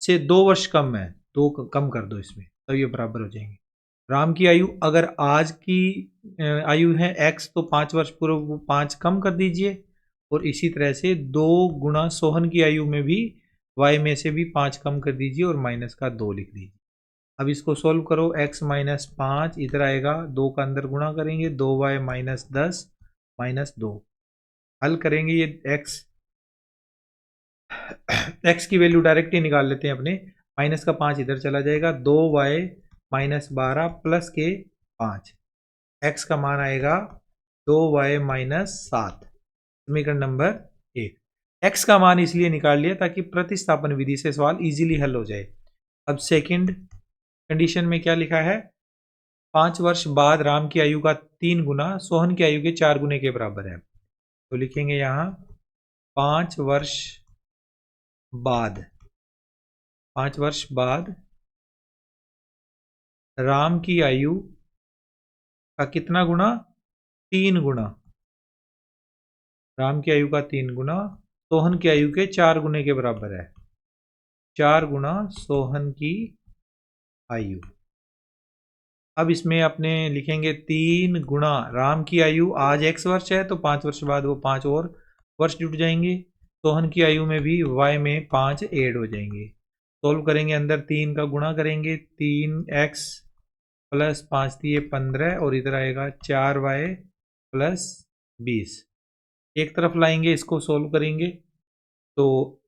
से 2 वर्ष कम है। 2 कम कर दो इसमें तो ये बराबर हो जाएंगे। राम की आयु अगर आज की आयु है x तो 5 वर्ष पूर्व 5 कम कर दीजिए, और इसी तरह से 2 गुना सोहन की आयु में भी y में से भी 5 कम कर दीजिए और माइनस का 2 लिख दीजिए। अब इसको सोल्व करो, x माइनस 5 इधर आएगा, 2 का अंदर गुणा करेंगे, 2y माइनस 10 माइनस 2। हल करेंगे ये x की वैल्यू डायरेक्ट ही निकाल लेते हैं अपने। माइनस का 5 इधर चला जाएगा, 2y माइनस 12 प्लस के 5, x का मान आएगा 2y माइनस 7। समीकरण नंबर 1। x का मान इसलिए निकाल लिया ताकि प्रतिस्थापन विधि से सवाल इजीली हल हो जाए। अब सेकंड, कंडीशन में क्या लिखा है, 5 वर्ष बाद राम की आयु का 3 गुना सोहन की आयु के 4 गुने के बराबर है। तो लिखेंगे यहाँ 5 वर्ष बाद, 5 वर्ष बाद राम की आयु का कितना गुना, 3 गुना, राम की आयु का 3 गुना सोहन की आयु के 4 गुने के बराबर है। 4 गुना सोहन की आयु। अब इसमें अपने लिखेंगे 3 गुना राम की आयु, आज x वर्ष है तो 5 वर्ष बाद वो 5 और वर्ष जुट जाएंगे। सोहन की आयु में भी y में 5 ऐड हो जाएंगे। सोल्व करेंगे, अंदर 3 का गुणा करेंगे, 3x प्लस 5 दिए 15 और इधर आएगा 4y प्लस 20। एक तरफ लाएंगे, इसको सोल्व करेंगे तो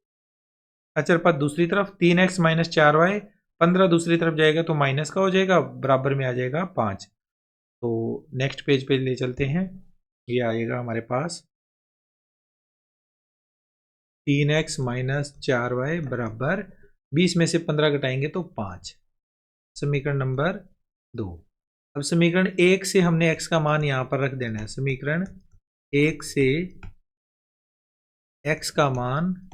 अचर पद दूसरी तरफ 3x माइनस 4y, 15 दूसरी तरफ जाएगा तो माइनस का हो जाएगा, बराबर में आ जाएगा 5। तो नेक्स्ट पेज पे ले चलते हैं, ये आएगा हमारे पास 3x माइनस 4y बराबर 20 में से 15 घटाएंगे तो 5। समीकरण नंबर 2। अब समीकरण 1 से हमने x का मान यहां पर रख देना है। समीकरण 1 से x का मान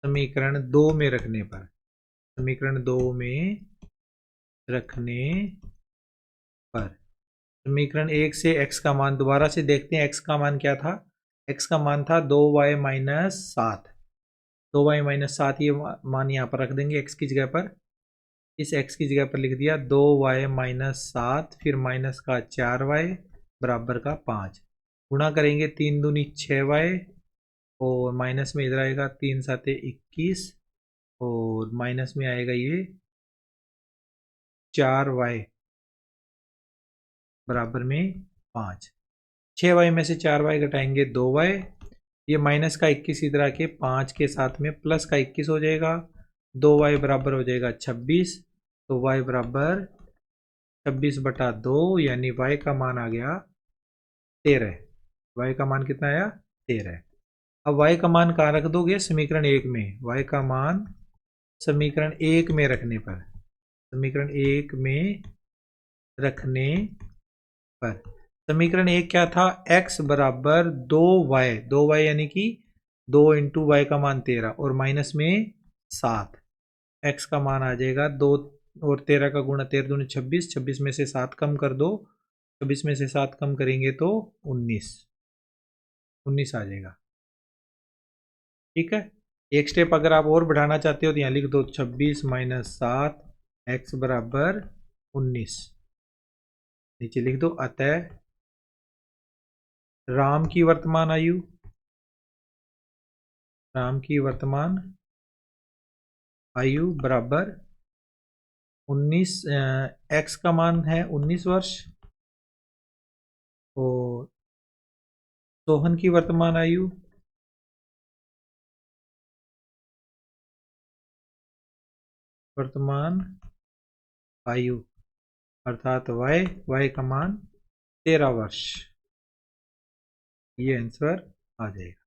समीकरण 2 में रखने पर, समीकरण 2 में रखने पर समीकरण 1 से x का मान दोबारा से देखते हैं। x का मान क्या था, x का मान था 2y माइनस 7, 2y माइनस 7 ये मान यहाँ पर रख देंगे x की जगह पर। इस x की जगह पर लिख दिया 2y माइनस 7 फिर माइनस का 4y बराबर का 5। गुणा करेंगे 3 दूनी 6y और माइनस में इधर आएगा 3 साते 21 और माइनस में आएगा ये 4y बराबर में 5। 6y में से 4y घटाएंगे 2y, ये माइनस का 21 इधर आके 5 के साथ में प्लस का 21 हो जाएगा, 2y बराबर हो जाएगा 26। तो y बराबर 26/2 यानी y का मान आ गया 13। y का मान कितना आया, 13। अब y का मान कहाँ रख दोगे, समीकरण 1 में। y का मान समीकरण 1 में रखने पर, समीकरण 1 में रखने पर समीकरण 1 क्या था, x बराबर 2y, 2y यानी कि 2 इंटू वाई का मान 13 और माइनस में 7, x का मान आ जाएगा 2 और 13 का गुणा 13 दूनी 26, 26 में से 7 कम कर दो, 26 में से 7 कम करेंगे तो 19 आ जाएगा। ठीक है, एक स्टेप अगर आप और बढ़ाना चाहते हो तो यहाँ लिख दो 26 माइनस 7 x बराबर 19, नीचे लिख दो अतः राम की वर्तमान आयु, राम की वर्तमान आयु बराबर 19, x का मान है 19 वर्ष और सोहन की वर्तमान आयु अर्थात y का मान 13 वर्ष। ये आंसर आ जाएगा।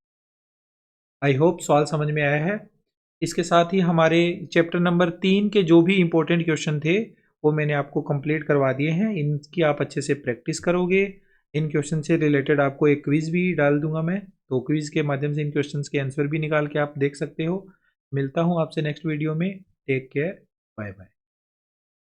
आई होप सवाल समझ में आया है। इसके साथ ही हमारे चैप्टर नंबर 3 के जो भी इंपॉर्टेंट क्वेश्चन थे वो मैंने आपको कंप्लीट करवा दिए हैं। इनकी आप अच्छे से प्रैक्टिस करोगे। इन क्वेश्चन से रिलेटेड आपको एक क्विज भी डाल दूंगा मैं, तो क्विज के माध्यम से इन क्वेश्चंस के आंसर भी निकाल के आप देख सकते हो। मिलता हूँ आपसे नेक्स्ट वीडियो में। Take care, bye bye.